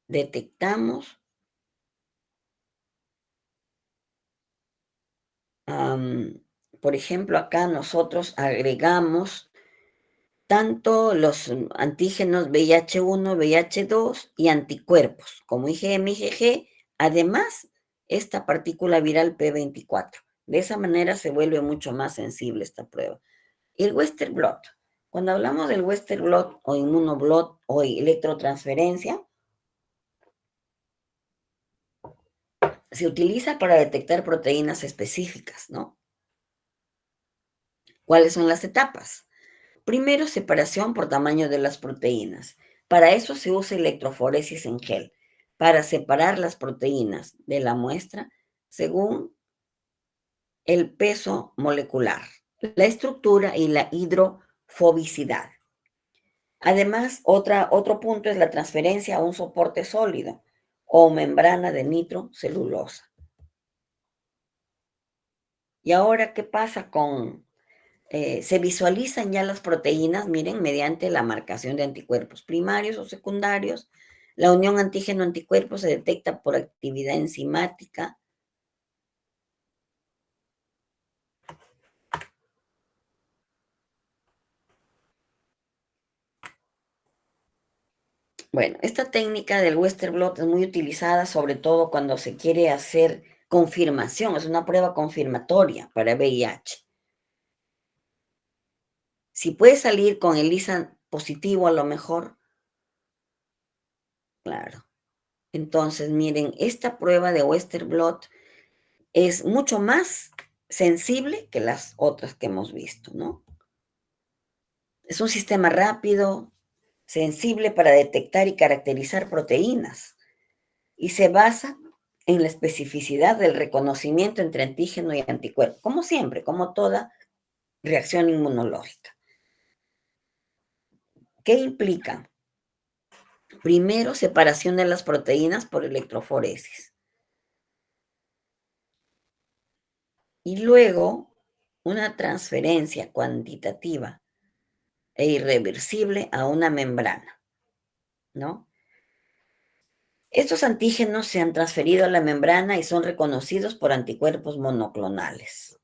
Detectamos, por ejemplo, acá nosotros agregamos tanto los antígenos VIH1, VIH2 y anticuerpos, como IgM, IgG, además esta partícula viral P24. De esa manera se vuelve mucho más sensible esta prueba. Y el Western blot. Cuando hablamos del Western blot o inmunoblot o electrotransferencia, se utiliza para detectar proteínas específicas, ¿no? ¿Cuáles son las etapas? Primero, separación por tamaño de las proteínas. Para eso se usa electroforesis en gel, para separar las proteínas de la muestra según el peso molecular, la estructura y la hidrofobicidad. Además, otro punto es la transferencia a un soporte sólido o membrana de nitrocelulosa. ¿Y ahora qué pasa con se visualizan ya las proteínas, miren, mediante la marcación de anticuerpos primarios o secundarios? La unión antígeno-anticuerpo se detecta por actividad enzimática. Bueno, esta técnica del Western blot es muy utilizada, sobre todo cuando se quiere hacer confirmación, es una prueba confirmatoria para VIH. Si puede salir con el ISA positivo, a lo mejor, claro. Entonces, miren, esta prueba de Western blot es mucho más sensible que las otras que hemos visto, ¿no? Es un sistema rápido, sensible para detectar y caracterizar proteínas y se basa en la especificidad del reconocimiento entre antígeno y anticuerpo, como siempre, como toda reacción inmunológica. ¿Qué implica? Primero, separación de las proteínas por electroforesis y luego una transferencia cuantitativa e irreversible a una membrana, ¿no? Estos antígenos se han transferido a la membrana y son reconocidos por anticuerpos monoclonales.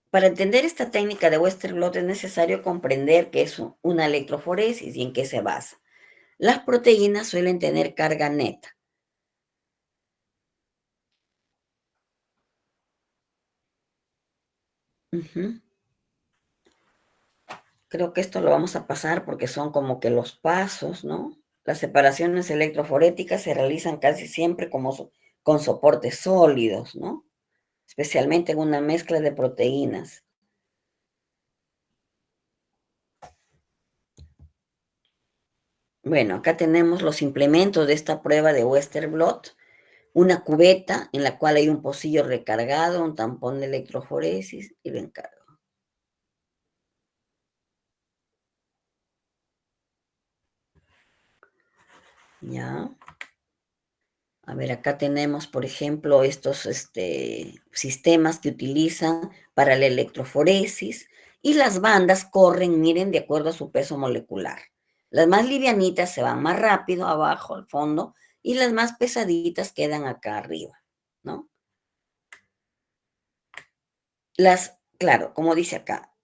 Para entender esta técnica de Western blot es necesario comprender qué es una electroforesis y en qué se basa. Las proteínas suelen tener carga neta. Ujú. Creo que esto lo vamos a pasar porque son como que los pasos, ¿no? Las separaciones electroforéticas se realizan casi siempre con soportes sólidos, ¿no? Especialmente en una mezcla de proteínas. Bueno, acá tenemos los implementos de esta prueba de Western blot. Una cubeta en la cual hay un pocillo recargado, un tampón de electroforesis y lo encargo. Ya. A ver, acá tenemos, por ejemplo, estos sistemas que utilizan para la electroforesis y las bandas corren, miren, de acuerdo a su peso molecular. Las más livianitas se van más rápido abajo, al fondo, y las más pesaditas quedan acá arriba, ¿no? Claro, como dice acá,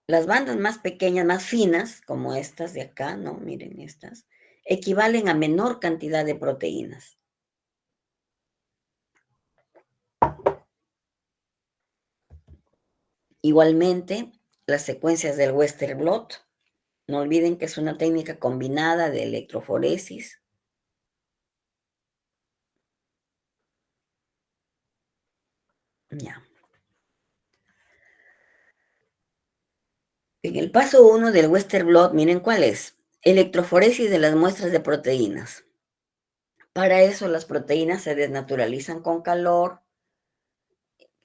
las bandas más pequeñas, más finas, como estas de acá, ¿no? Miren estas, equivalen a menor cantidad de proteínas. Igualmente, las secuencias del Western blot, no olviden que es una técnica combinada de electroforesis. Ya. En el paso uno del Western blot, miren cuál es. Electroforesis de las muestras de proteínas. Para eso las proteínas se desnaturalizan con calor,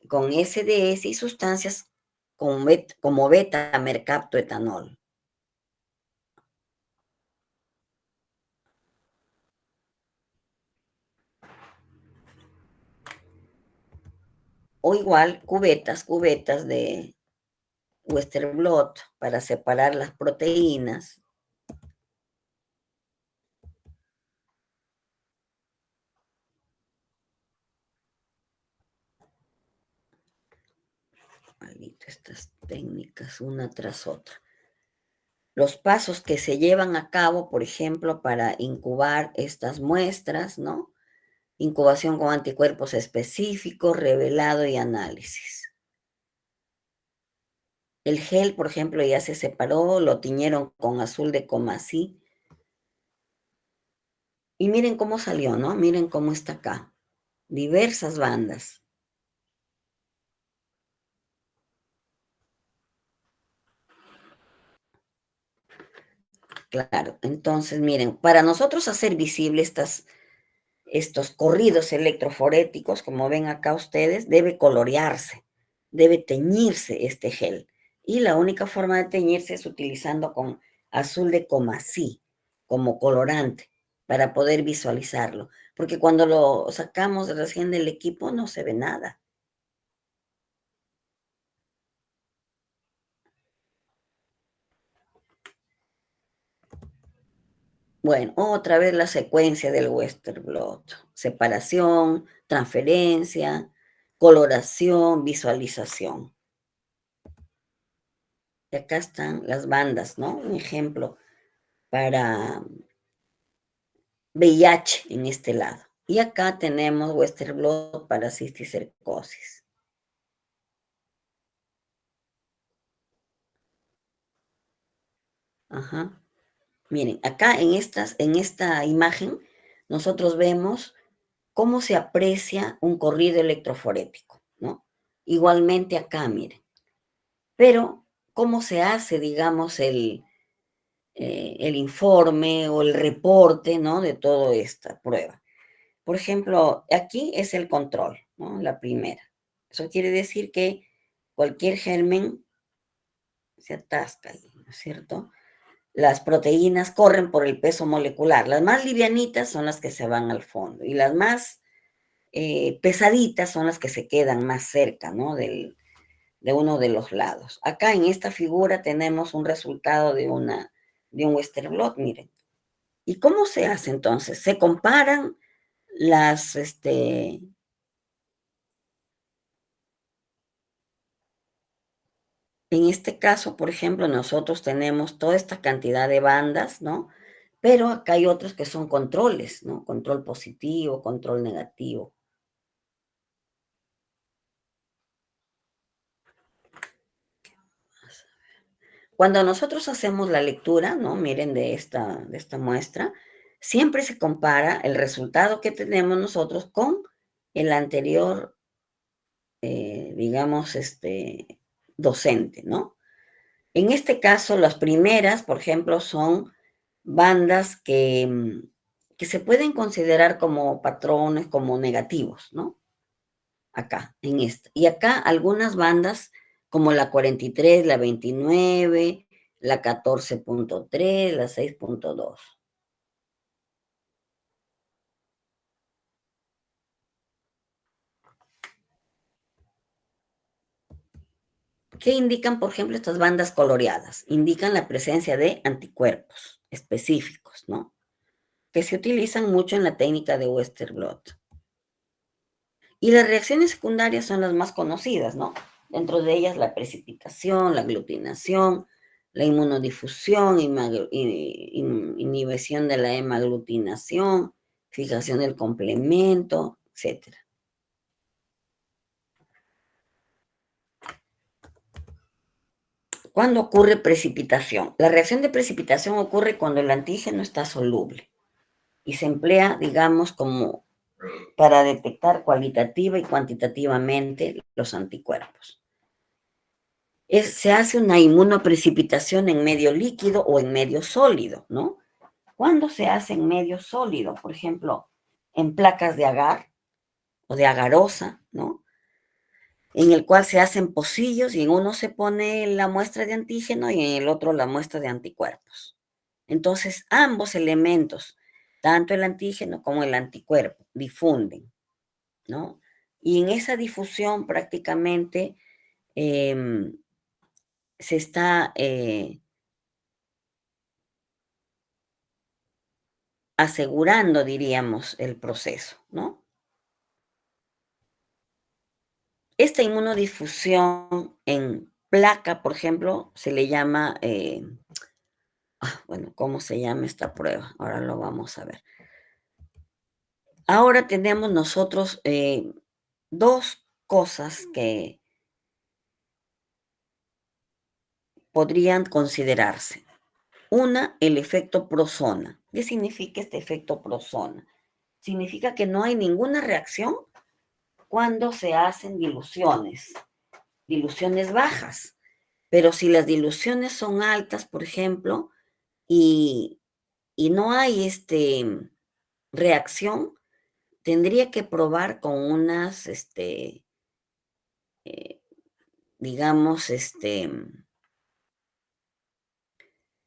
con SDS y sustancias como beta-mercaptoetanol. O igual cubetas de Western blot para separar las proteínas. Maldito, estas técnicas una tras otra. Los pasos que se llevan a cabo, por ejemplo, para incubar estas muestras, ¿no? Incubación con anticuerpos específicos, revelado y análisis. El gel, por ejemplo, ya se separó, lo tiñeron con azul de comasí. Y miren cómo salió, ¿no? Miren cómo está acá. Diversas bandas. Claro, entonces miren, para nosotros hacer visible estos corridos electroforéticos, como ven acá ustedes, debe colorearse, debe teñirse este gel. Y la única forma de teñirse es utilizando con azul de comasí como colorante para poder visualizarlo. Porque cuando lo sacamos recién del equipo no se ve nada. Bueno, otra vez la secuencia del Western blot. Separación, transferencia, coloración, visualización. Y acá están las bandas, ¿no? Un ejemplo para VIH en este lado. Y acá tenemos Western blot para cisticercosis. Ajá. Miren, acá en esta imagen, nosotros vemos cómo se aprecia un corrido electroforético, ¿no? Igualmente acá, miren. Pero, ¿cómo se hace, digamos, el informe o el reporte, ¿no? De toda esta prueba? Por ejemplo, aquí es el control, ¿no? La primera. Eso quiere decir que cualquier germen se atasca ahí, ¿no es cierto? Las proteínas corren por el peso molecular. Las más livianitas son las que se van al fondo y las más pesaditas son las que se quedan más cerca, ¿no? De uno de los lados. Acá en esta figura tenemos un resultado de un Western blot, miren. ¿Y cómo se hace entonces? Se comparan las, en este caso, por ejemplo, nosotros tenemos toda esta cantidad de bandas, ¿no? Pero acá hay otros que son controles, ¿no? Control positivo, control negativo. Cuando nosotros hacemos la lectura, ¿no? Miren de esta muestra, siempre se compara el resultado que tenemos nosotros con el anterior, digamos, docente, ¿no? En este caso, las primeras, por ejemplo, son bandas que se pueden considerar como patrones, como negativos, ¿no? Acá, en esta. Y acá algunas bandas como la 43, la 29, la 14.3, la 6.2. ¿Qué indican, por ejemplo, estas bandas coloreadas? Indican la presencia de anticuerpos específicos, ¿no? Que se utilizan mucho en la técnica de Western blot. Y las reacciones secundarias son las más conocidas, ¿no? Dentro de ellas la precipitación, la aglutinación, la inmunodifusión, inhibición de la hemaglutinación, fijación del complemento, etcétera. ¿Cuándo ocurre precipitación? La reacción de precipitación ocurre cuando el antígeno está soluble y se emplea, digamos, como para detectar cualitativa y cuantitativamente los anticuerpos. Se hace una inmunoprecipitación en medio líquido o en medio sólido, ¿no? ¿Cuándo se hace en medio sólido? Por ejemplo, en placas de agar o de agarosa, ¿no? En el cual se hacen pocillos y en uno se pone la muestra de antígeno y en el otro la muestra de anticuerpos. Entonces, ambos elementos, tanto el antígeno como el anticuerpo, difunden, ¿no? Y en esa difusión prácticamente eh, se está asegurando, diríamos, el proceso, ¿no? Esta inmunodifusión en placa, por ejemplo, se le llama, bueno, ¿cómo se llama esta prueba? Ahora lo vamos a ver. Ahora tenemos nosotros dos cosas que podrían considerarse. Una, el efecto prosona. ¿Qué significa este efecto prosona? Significa que no hay ninguna reacción cuando se hacen diluciones bajas. Pero si las diluciones son altas, por ejemplo, y, y no hay reacción, tendría que probar con unas, eh, digamos,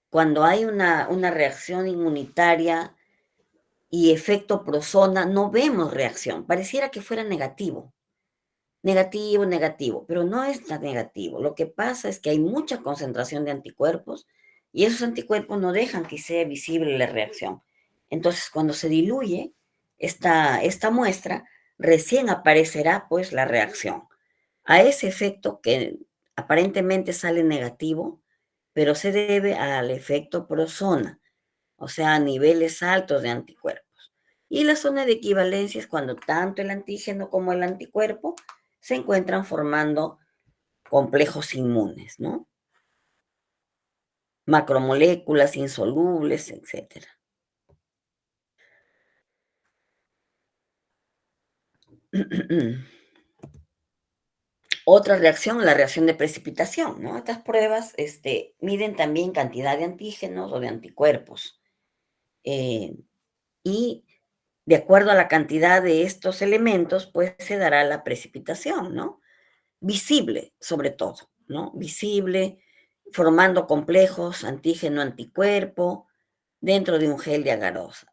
cuando hay una reacción inmunitaria y efecto prosona, no vemos reacción. Pareciera que fuera negativo. Negativo, negativo, pero no es tan negativo. Lo que pasa es que hay mucha concentración de anticuerpos y esos anticuerpos no dejan que sea visible la reacción. Entonces, cuando se diluye esta muestra, recién aparecerá pues la reacción. A ese efecto que aparentemente sale negativo, pero se debe al efecto prosona, o sea, a niveles altos de anticuerpos. Y la zona de equivalencia es cuando tanto el antígeno como el anticuerpo se encuentran formando complejos inmunes, ¿no? Macromoléculas insolubles, etcétera. Otra reacción, la reacción de precipitación, ¿no? Estas pruebas miden también cantidad de antígenos o de anticuerpos. Eh, y de acuerdo a la cantidad de estos elementos, pues se dará la precipitación, ¿no? Visible, sobre todo, ¿no? Visible, formando complejos antígeno-anticuerpo dentro de un gel de agarosa.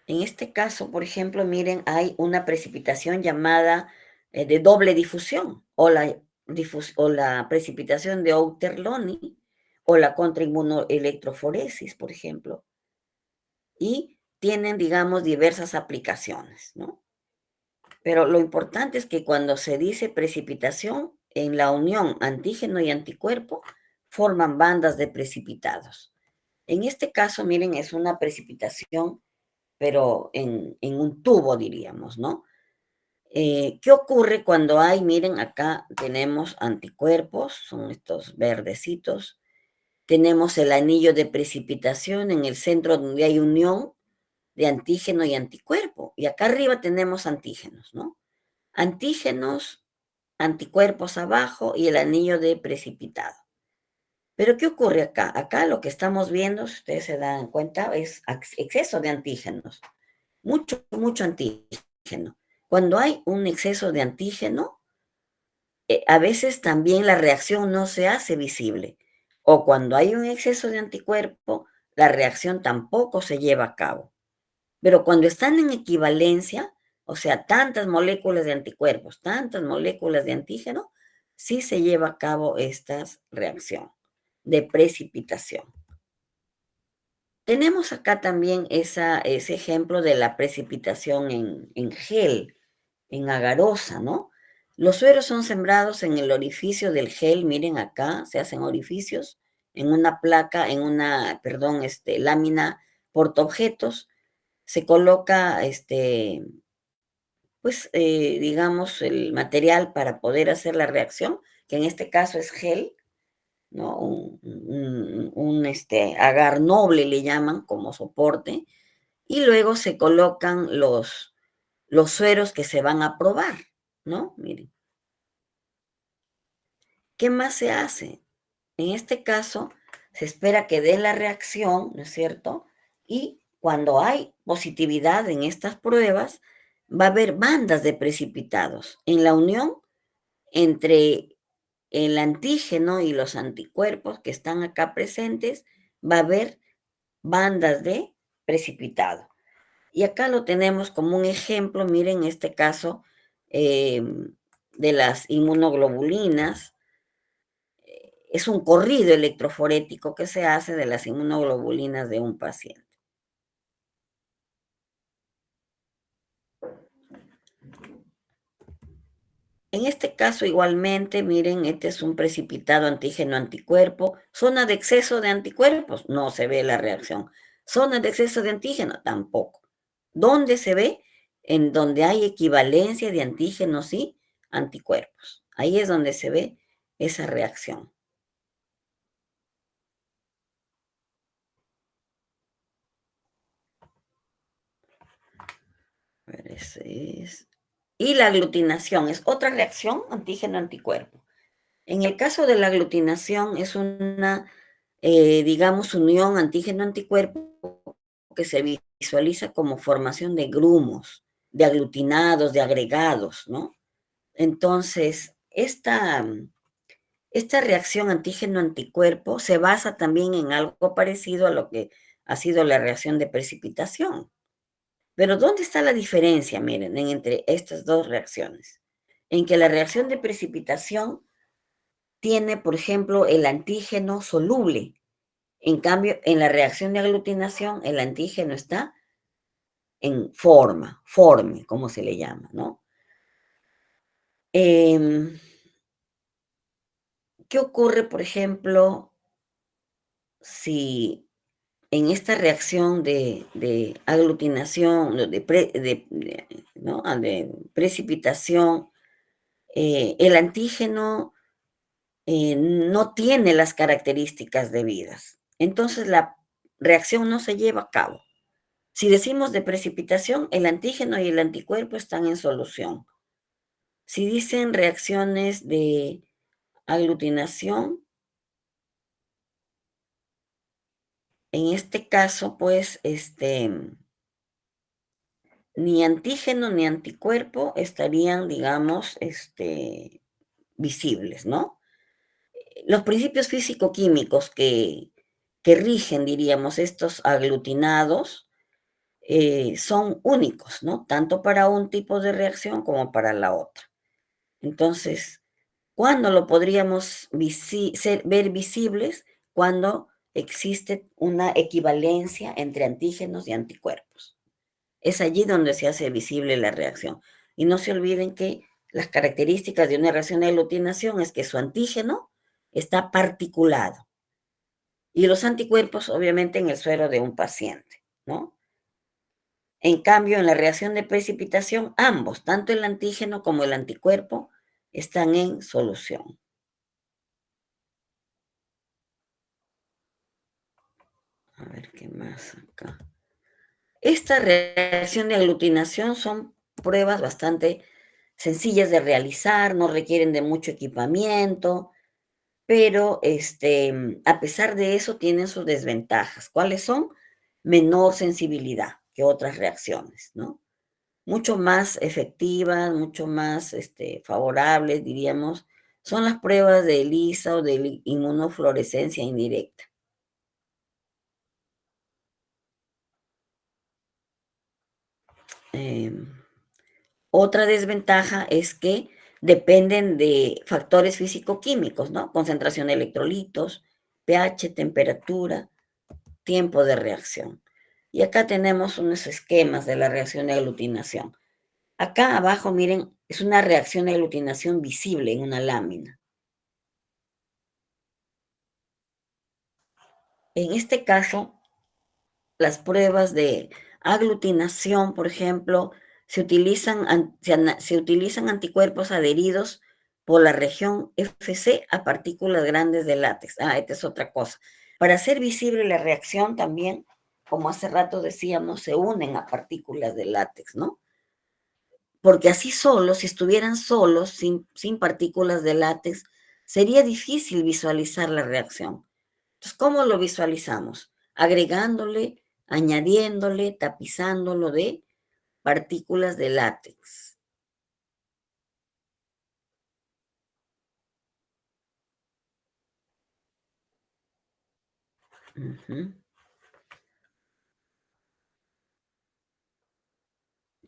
En este caso, por ejemplo, miren, hay una precipitación llamada de doble difusión o la precipitación de Outerloni o la contrainmunoelectroforesis, por ejemplo, y tienen, digamos, diversas aplicaciones, ¿no? Pero lo importante es que cuando se dice precipitación, en la unión antígeno y anticuerpo forman bandas de precipitados. En este caso, miren, es una precipitación, pero en un tubo, diríamos, ¿no? ¿Qué ocurre cuando hay? Miren, acá tenemos anticuerpos, son estos verdecitos. Tenemos el anillo de precipitación en el centro donde hay unión de antígeno y anticuerpo. Y acá arriba tenemos antígenos, ¿no? Antígenos, anticuerpos abajo y el anillo de precipitado. Pero ¿qué ocurre acá? Acá lo que estamos viendo, si ustedes se dan cuenta, es exceso de antígenos. Mucho, mucho antígeno. Cuando hay un exceso de antígeno, a veces también la reacción no se hace visible. O cuando hay un exceso de anticuerpo, la reacción tampoco se lleva a cabo. Pero cuando están en equivalencia, o sea, tantas moléculas de anticuerpos, tantas moléculas de antígeno, sí se lleva a cabo esta reacción de precipitación. tenemos acá también ese ejemplo de la precipitación en gel, en agarosa, ¿no? Los sueros son sembrados en el orificio del gel, miren acá, se hacen orificios en una placa, perdón, lámina portaobjetos, se coloca, pues, digamos, el material para poder hacer la reacción, que en este caso es gel, ¿no? Agar noble le llaman como soporte, y luego se colocan los sueros que se van a probar, ¿no? Miren, ¿qué más se hace? En este caso, se espera que dé la reacción, ¿no es cierto? Y cuando hay positividad en estas pruebas, va a haber bandas de precipitados. En la unión entre el antígeno y los anticuerpos que están acá presentes, va a haber bandas de precipitado. Y acá lo tenemos como un ejemplo, miren, en este caso, de las inmunoglobulinas. Es un corrido electroforético que se hace de las inmunoglobulinas de un paciente. En este caso, igualmente, miren, este es un precipitado antígeno-anticuerpo. Zona de exceso de anticuerpos, no se ve la reacción. Zona de exceso de antígeno, tampoco. ¿Dónde se ve? En donde hay equivalencia de antígenos y anticuerpos. Ahí es donde se ve esa reacción. A ver, ese es. Y la aglutinación es otra reacción antígeno-anticuerpo. En el caso de la aglutinación es una, digamos, unión antígeno-anticuerpo que se visualiza como formación de grumos, de aglutinados, de agregados, ¿no? Entonces, esta reacción antígeno-anticuerpo se basa también en algo parecido a lo que ha sido la reacción de precipitación. Pero ¿dónde está la diferencia, miren, entre estas dos reacciones? En que la reacción de precipitación tiene, por ejemplo, el antígeno soluble. En cambio, en la reacción de aglutinación, el antígeno está en forme, como se le llama, ¿no? Em, ¿Qué ocurre, por ejemplo, si en esta reacción de aglutinación, ¿no? De precipitación, el antígeno no tiene las características debidas? Entonces la reacción no se lleva a cabo. Si decimos de precipitación, el antígeno y el anticuerpo están en solución. Si dicen reacciones de aglutinación, en este caso, pues, ni antígeno ni anticuerpo estarían, digamos, visibles, ¿no? Los principios físico-químicos que rigen, diríamos, estos aglutinados son únicos, ¿no? Tanto para un tipo de reacción como para la otra. Entonces, ¿cuándo lo podríamos ver visibles? Cuando existe una equivalencia entre antígenos y anticuerpos. Es allí donde se hace visible la reacción. Y no se olviden que las características de una reacción de aglutinación es que su antígeno está particulado y los anticuerpos obviamente en el suero de un paciente, ¿no? En cambio, en la reacción de precipitación, ambos, tanto el antígeno como el anticuerpo, están en solución. A ver qué más acá. Esta reacción de aglutinación son pruebas bastante sencillas de realizar, no requieren de mucho equipamiento, pero a pesar de eso tienen sus desventajas. ¿Cuáles son? Menor sensibilidad que otras reacciones, ¿no? Mucho más efectivas, mucho más favorables, diríamos, son las pruebas de ELISA o de inmunofluorescencia indirecta. Em, Otra desventaja es que dependen de factores físico-químicos, ¿no? Concentración de electrolitos, pH, temperatura. tiempo de reacción. Y acá tenemos unos esquemas de la reacción de aglutinación. Acá abajo, miren, es una reacción de aglutinación visible en una lámina. En este caso, las pruebas de aglutinación, por ejemplo, se utilizan anticuerpos adheridos por la región FC a partículas grandes de látex. Ah, esta es otra cosa. Para hacer visible la reacción también, como hace rato decíamos, se unen a partículas de látex, ¿no? Porque así solos, si estuvieran solos, sin partículas de látex, sería difícil visualizar la reacción. Entonces, ¿cómo lo visualizamos? Agregándole, añadiéndole, tapizándolo de partículas de látex. Ujú.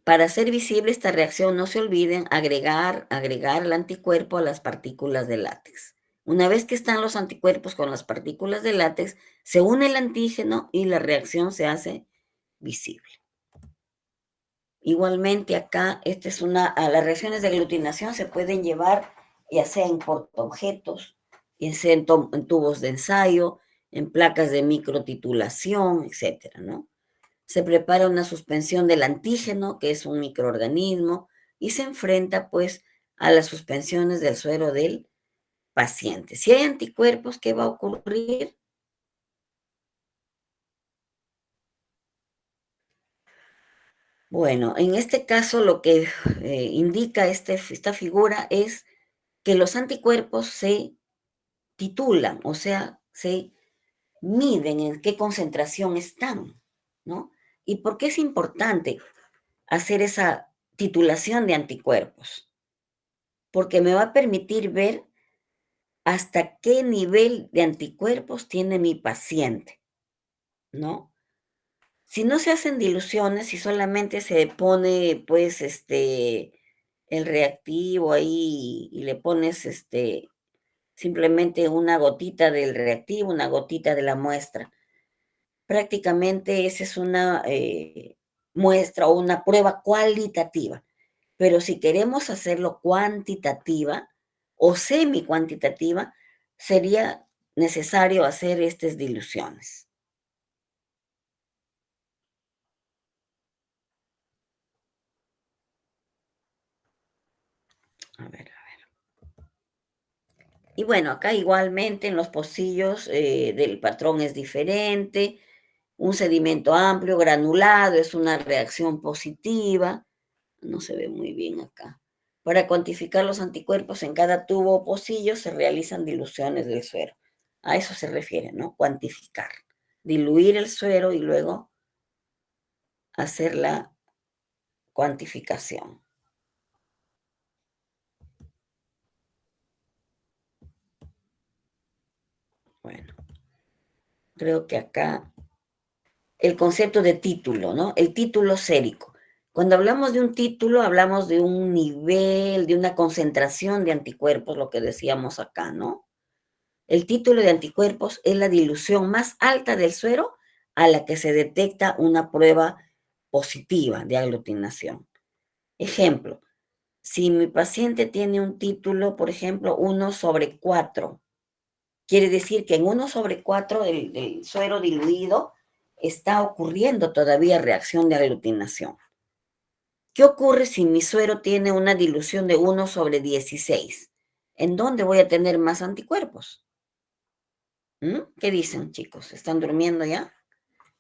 Para hacer visible esta reacción, no se olviden agregar el anticuerpo a las partículas de látex. Una vez que están los anticuerpos con las partículas de látex, se une el antígeno y la reacción se hace visible. Igualmente acá, las reacciones de aglutinación se pueden llevar ya sea en portaobjetos, ya sea en tubos de ensayo, en placas de microtitulación, etcétera, ¿no? Se prepara una suspensión del antígeno, que es un microorganismo, y se enfrenta, pues, a las suspensiones del suero del paciente. Si hay anticuerpos, ¿qué va a ocurrir? Bueno, en este caso lo que indica esta figura es que los anticuerpos se titulan, o sea, se miden en qué concentración están, ¿no? ¿Y por qué es importante hacer esa titulación de anticuerpos? Porque me va a permitir ver hasta qué nivel de anticuerpos tiene mi paciente, ¿no? Si no se hacen diluciones, si solamente se pone, pues, el reactivo ahí y le pones, simplemente una gotita del reactivo, una gotita de la muestra. Prácticamente esa es una muestra o una prueba cualitativa. Pero si queremos hacerlo cuantitativa o semi-cuantitativa, sería necesario hacer estas diluciones. A ver. Y bueno, acá igualmente en los pocillos del patrón es diferente. Un sedimento amplio, granulado, es una reacción positiva. No se ve muy bien acá. Para cuantificar los anticuerpos en cada tubo o pocillo se realizan diluciones del suero. A eso se refiere, ¿no? Cuantificar. Diluir el suero y luego hacer la cuantificación. Bueno, creo que acá el concepto de título, ¿no? El título sérico. Cuando hablamos de un título, hablamos de un nivel, de una concentración de anticuerpos, lo que decíamos acá, ¿no? El título de anticuerpos es la dilución más alta del suero a la que se detecta una prueba positiva de aglutinación. Ejemplo, si mi paciente tiene un título, por ejemplo, 1/4, quiere decir que en 1/4 del suero diluido está ocurriendo todavía reacción de aglutinación. ¿Qué ocurre si mi suero tiene una dilución de 1/16? ¿En dónde voy a tener más anticuerpos? ¿Qué dicen, chicos? ¿Están durmiendo ya?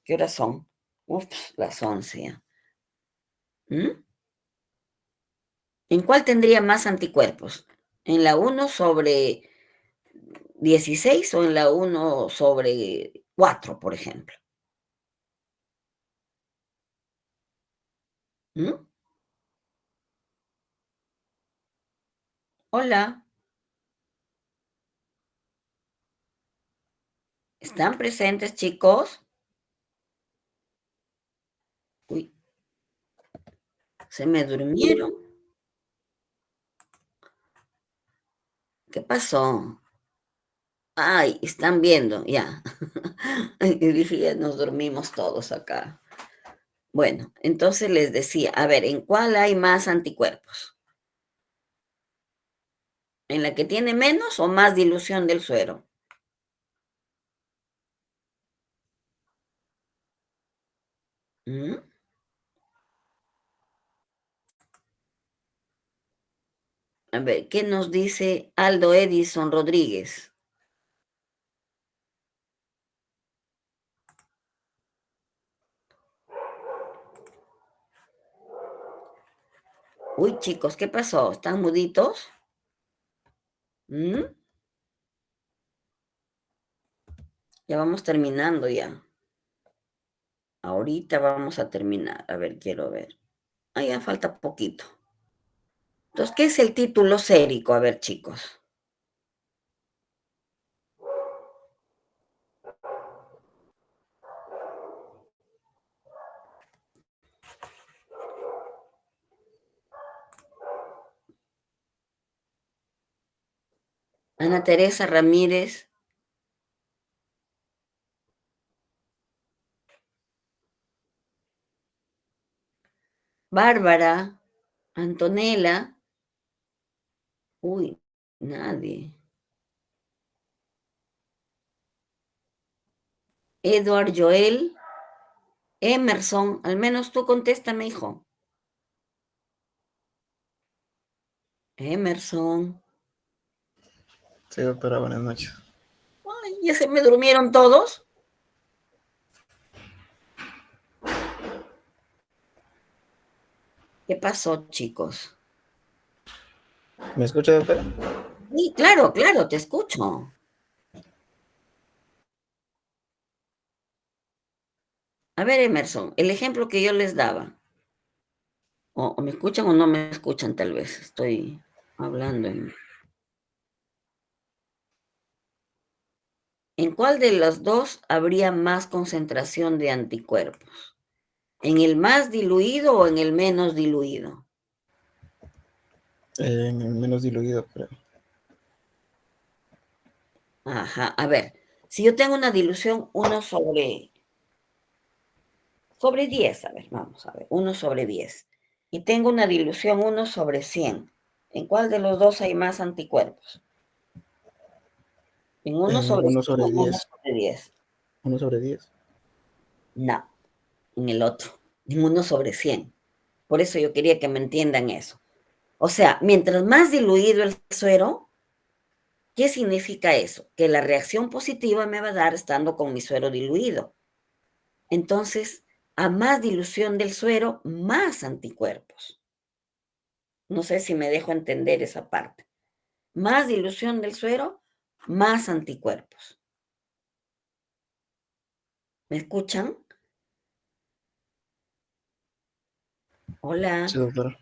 ¿Qué horas son? Ups, las 11 ya. ¿Mm? ¿En cuál tendría más anticuerpos? ¿En la 1/16 o en la 1/4, por ejemplo? ¿Mm? Hola, ¿están presentes, chicos? Uy, se me durmieron. ¿Qué pasó? Ay, están viendo, ya. Y dije, ya nos dormimos todos acá. Bueno, entonces les decía, a ver, ¿en cuál hay más anticuerpos? ¿En la que tiene menos o más dilución del suero? ¿Mm? A ver, ¿qué nos dice Aldo Edison Rodríguez? Uy, chicos, ¿qué pasó? ¿Están muditos? ¿Mm? Ya vamos terminando ya. Ahorita vamos a terminar. A ver, quiero ver. Ah, ya falta poquito. Entonces, ¿qué es el título sérico? A ver, chicos. Ana Teresa Ramírez, Bárbara, Antonella. Uy, nadie. Edward Joel, Emerson. Al menos tú contéstame, hijo. Emerson. Sí, doctora, buenas noches. Ay, ya se me durmieron todos. ¿Qué pasó, chicos? ¿Me escucha, doctora? Sí, claro, claro, te escucho. A ver, Emerson, el ejemplo que yo les daba. O me escuchan o no me escuchan, tal vez. Estoy hablando ¿En cuál de los dos habría más concentración de anticuerpos? ¿En el más diluido o en el menos diluido? Menos diluido, creo. Ajá, a ver, si yo tengo una dilución uno sobre 10, a ver, vamos a ver, uno sobre 10, y tengo una dilución uno sobre 100, ¿en cuál de los dos hay más anticuerpos? ¿En uno En sobre uno 100 sobre o uno 10. sobre 10? 1/10. No, en el otro, en uno sobre 100. Por eso yo quería que me entiendan eso. O sea, mientras más diluido el suero, ¿qué significa eso? Que la reacción positiva me va a dar estando con mi suero diluido. Entonces, a más dilución del suero, más anticuerpos. No sé si me dejo entender esa parte. Más dilución del suero, más anticuerpos. ¿Me escuchan? Sí, Hola. doctora.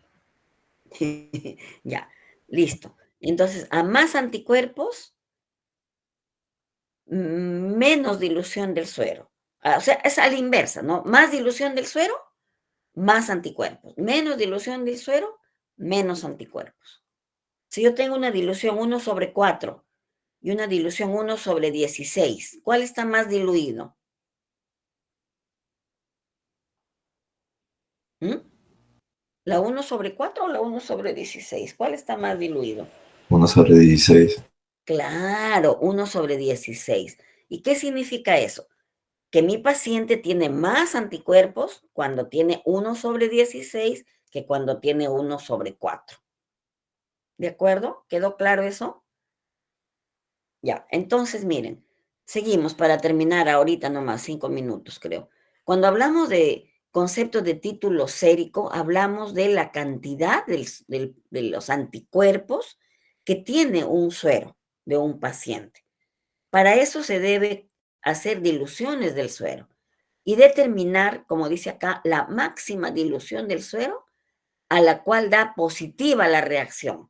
Ya, listo. Entonces, a más anticuerpos, menos dilución del suero. O sea, es a la inversa, ¿no? Más dilución del suero, más anticuerpos. Menos dilución del suero, menos anticuerpos. Si yo tengo una dilución uno sobre 4 y una dilución uno sobre 16, ¿cuál está más diluido? ¿Mm? ¿La uno sobre 4 o la uno sobre 16? ¿Cuál está más diluido? 1/16. Claro, uno sobre 16. ¿Y qué significa eso? Que mi paciente tiene más anticuerpos cuando tiene uno sobre 16 que cuando tiene uno sobre 4. ¿De acuerdo? ¿Quedó claro eso? Ya, entonces miren, seguimos para terminar ahorita nomás, 5 minutos creo. Cuando hablamos de concepto de título sérico, hablamos de la cantidad de los anticuerpos que tiene un suero de un paciente. Para eso se debe hacer diluciones del suero y determinar, como dice acá, la máxima dilución del suero a la cual da positiva la reacción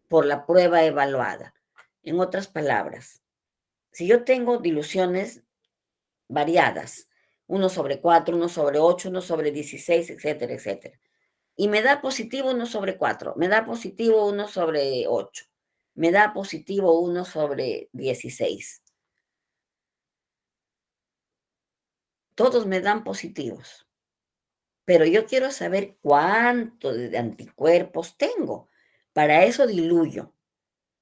por la prueba evaluada. En otras palabras, si yo tengo diluciones variadas, uno sobre 4, uno sobre 8, uno sobre 16, etcétera, etcétera, y me da positivo uno sobre 4, me da positivo uno sobre 8, me da positivo uno sobre 16. todos me dan positivos, pero yo quiero saber cuánto de anticuerpos tengo. Para eso diluyo,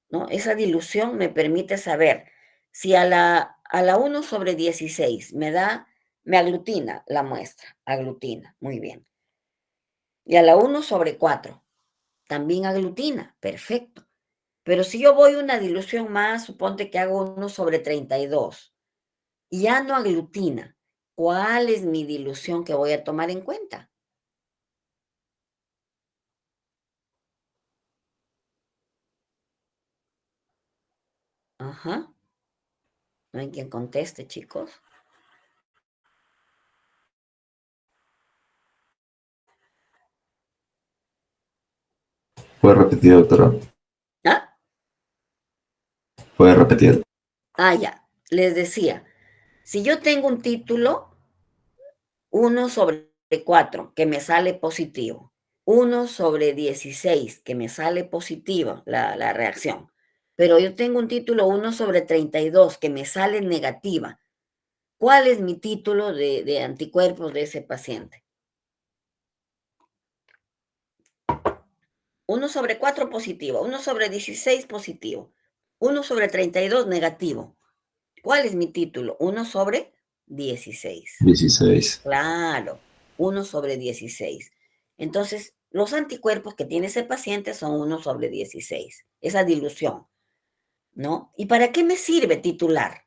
¿no? Esa dilución me permite saber si a la 1/16 me aglutina la muestra, aglutina, muy bien. Y a la 1/4 también aglutina, perfecto. Pero si yo voy una dilución más, suponte que hago 1/32 y ya no aglutina, ¿cuál es mi dilución que voy a tomar en cuenta? Ajá, no hay quien conteste, chicos. Puede repetir, doctora. ¿Ah? Puede repetir. Ya, les decía, si yo tengo un título, 1/4, que me sale positivo, 1/16, que me sale positiva la reacción, pero yo tengo un título 1/32, que me sale negativa. ¿Cuál es mi título de anticuerpos de ese paciente? 1/4 positivo, 1/16 positivo, 1/32 negativo. ¿Cuál es mi título? 1/16. 16. Claro, 1/16. Entonces, los anticuerpos que tiene ese paciente son 1/16, esa dilución, ¿no? ¿Y para qué me sirve titular?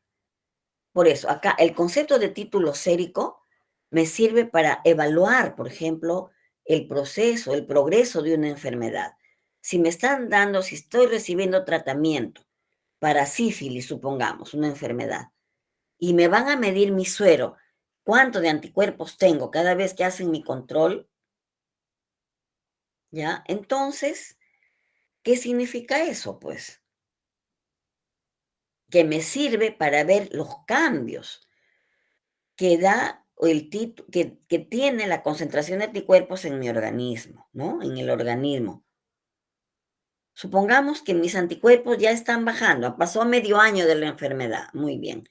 Por eso, acá el concepto de título sérico me sirve para evaluar, por ejemplo, el proceso, el progreso de una enfermedad. Si estoy recibiendo tratamiento para sífilis, supongamos, una enfermedad, y me van a medir mi suero, cuánto de anticuerpos tengo cada vez que hacen mi control, ¿ya? Entonces, ¿qué significa eso? Pues que me sirve para ver los cambios que da que tiene la concentración de anticuerpos en mi organismo, ¿no? En el organismo. Supongamos que mis anticuerpos ya están bajando, pasó medio año de la enfermedad, muy bien.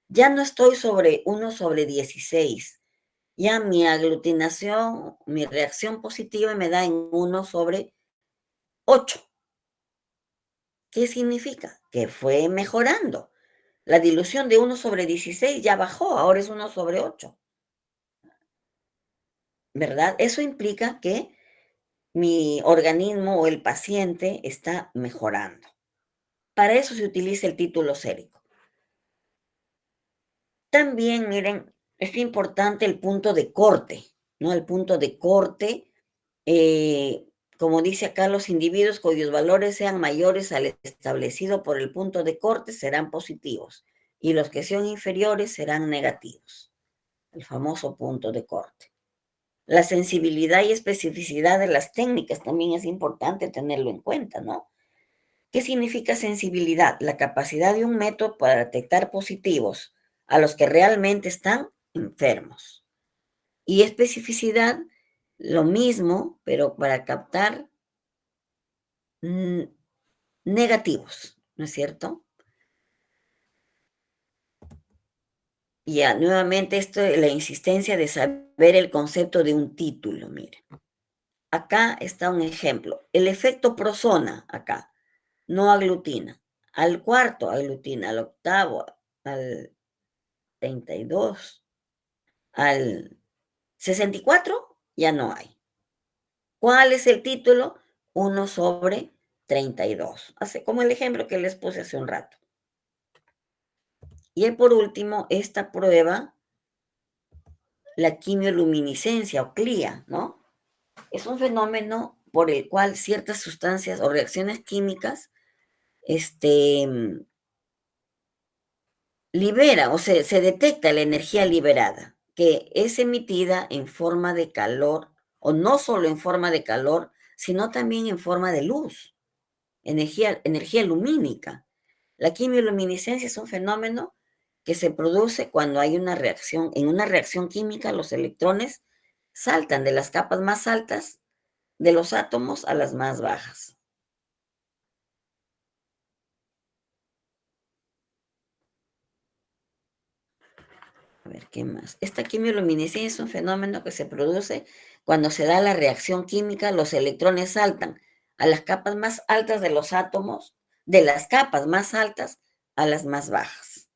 Ya no estoy sobre 1/16. Ya mi aglutinación, mi reacción positiva me da en 1/8. ¿Qué significa? Que fue mejorando. La dilución de 1/16 ya bajó, ahora es 1/8, ¿verdad? Eso implica que mi organismo o el paciente está mejorando. Para eso se utiliza el título sérico. También, miren, es importante el punto de corte, ¿no? El punto de corte, eh, como dice acá, los individuos cuyos valores sean mayores al establecido por el punto de corte serán positivos y los que sean inferiores serán negativos. El famoso punto de corte. La sensibilidad y especificidad de las técnicas también es importante tenerlo en cuenta, ¿no? ¿Qué significa sensibilidad? La capacidad de un método para detectar positivos a los que realmente están enfermos. Y especificidad, lo mismo, pero para captar negativos, ¿no es cierto? Y ya, nuevamente, la insistencia de saber el concepto de un título, miren. Acá está un ejemplo. El efecto prosona, acá, no aglutina. Al cuarto aglutina, al octavo, al 32, al 64 ya no hay. ¿Cuál es el título? 1/32. Hace como el ejemplo que les puse hace un rato. Y por último, esta prueba, la quimioluminiscencia o CLIA, ¿no? Es un fenómeno por el cual ciertas sustancias o reacciones químicas este, libera o se detecta la energía liberada, que es emitida en forma de calor, o no solo en forma de calor, sino también en forma de luz, energía lumínica. La quimioluminiscencia es un fenómeno que se produce cuando hay una reacción. En una reacción química, los electrones saltan de las capas más altas de los átomos a las más bajas. A ver, ¿qué más? Esta quimioluminiscencia es un fenómeno que se produce cuando se da la reacción química, los electrones saltan a las capas más altas de los átomos, de las capas más altas a las más bajas.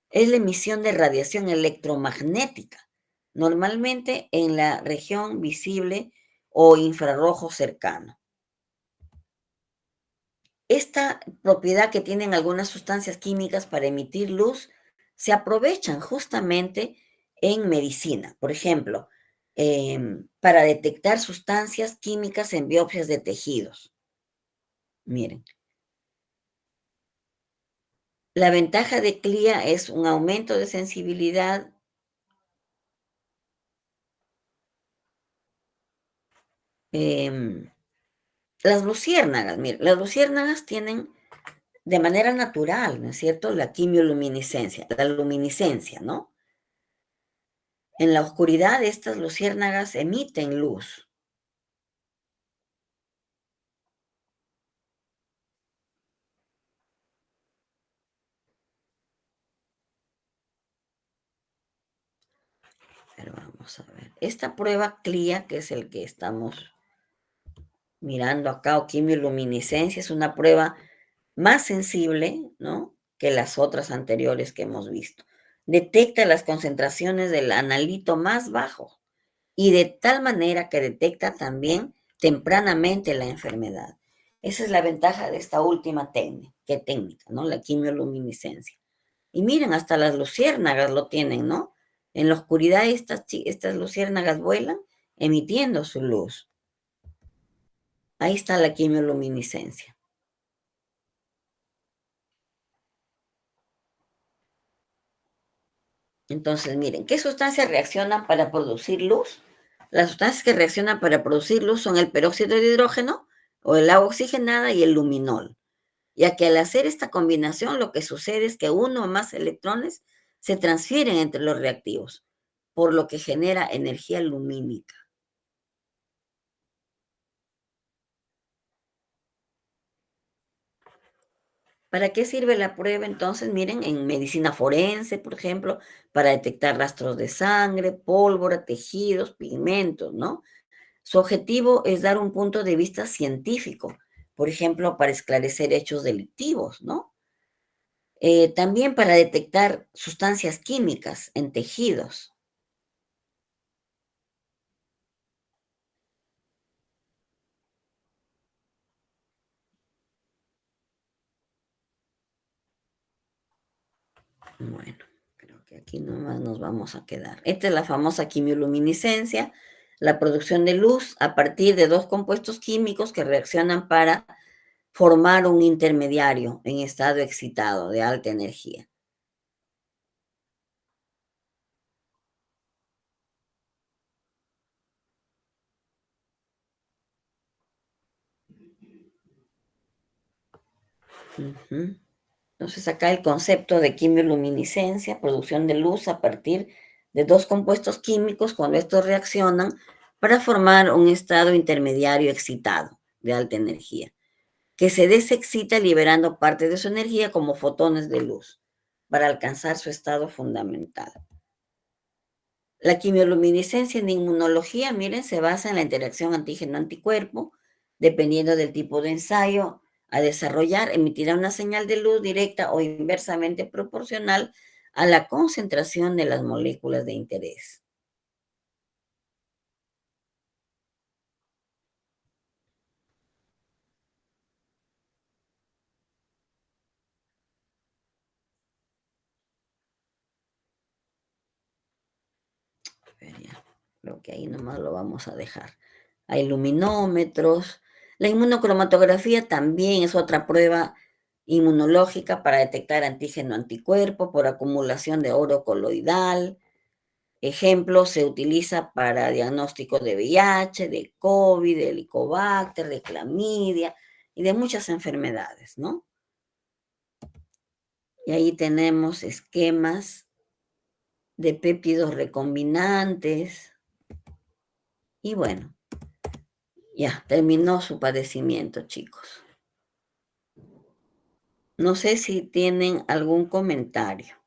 Es la emisión de radiación electromagnética, normalmente en la región visible o infrarrojo cercano. Esta propiedad que tienen algunas sustancias químicas para emitir luz se aprovechan justamente en medicina. Por ejemplo, para detectar sustancias químicas en biopsias de tejidos. Miren, la ventaja de CLIA es un aumento de sensibilidad. Las luciérnagas, miren, las luciérnagas tienen de manera natural, ¿no es cierto?, la quimioluminiscencia, la luminiscencia, ¿no? En la oscuridad estas luciérnagas emiten luz. Pero vamos a ver. Esta prueba CLIA, que es el que estamos mirando acá, o quimioluminiscencia, es una prueba más sensible, ¿no?, que las otras anteriores que hemos visto. Detecta las concentraciones del analito más bajo y de tal manera que detecta también tempranamente la enfermedad. Esa es la ventaja de esta última técnica, ¿no?, la quimioluminiscencia. Y miren, hasta las luciérnagas lo tienen, ¿no? En la oscuridad estas luciérnagas vuelan emitiendo su luz. Ahí está la quimioluminiscencia. Entonces, miren, ¿qué sustancias reaccionan para producir luz? Las sustancias que reaccionan para producir luz son el peróxido de hidrógeno o el agua oxigenada y el luminol, ya que al hacer esta combinación lo que sucede es que uno o más electrones se transfieren entre los reactivos, por lo que genera energía lumínica. ¿Para qué sirve la prueba entonces? Miren, en medicina forense, por ejemplo, para detectar rastros de sangre, pólvora, tejidos, pigmentos, ¿no? Su objetivo es dar un punto de vista científico, por ejemplo, para esclarecer hechos delictivos, ¿no? También para detectar sustancias químicas en tejidos. Bueno, creo que aquí nomás nos vamos a quedar. Esta es la famosa quimioluminiscencia, la producción de luz a partir de dos compuestos químicos que reaccionan para formar un intermediario en estado excitado de alta energía. Ujú. Entonces acá el concepto de quimioluminiscencia, producción de luz a partir de dos compuestos químicos cuando estos reaccionan para formar un estado intermediario excitado de alta energía, que se desexcita liberando parte de su energía como fotones de luz para alcanzar su estado fundamental. La quimioluminiscencia en inmunología, miren, se basa en la interacción antígeno-anticuerpo. Dependiendo del tipo de ensayo a desarrollar, emitirá una señal de luz directa o inversamente proporcional a la concentración de las moléculas de interés. A ver, ya, creo que ahí nomás lo vamos a dejar. Hay luminómetros. La inmunocromatografía también es otra prueba inmunológica para detectar antígeno-anticuerpo por acumulación de oro coloidal. Ejemplo, se utiliza para diagnóstico de VIH, de COVID, de Helicobacter, de clamidia y de muchas enfermedades, ¿no? Y ahí tenemos esquemas de péptidos recombinantes. Y bueno, ya terminó su padecimiento, chicos. No sé si tienen algún comentario.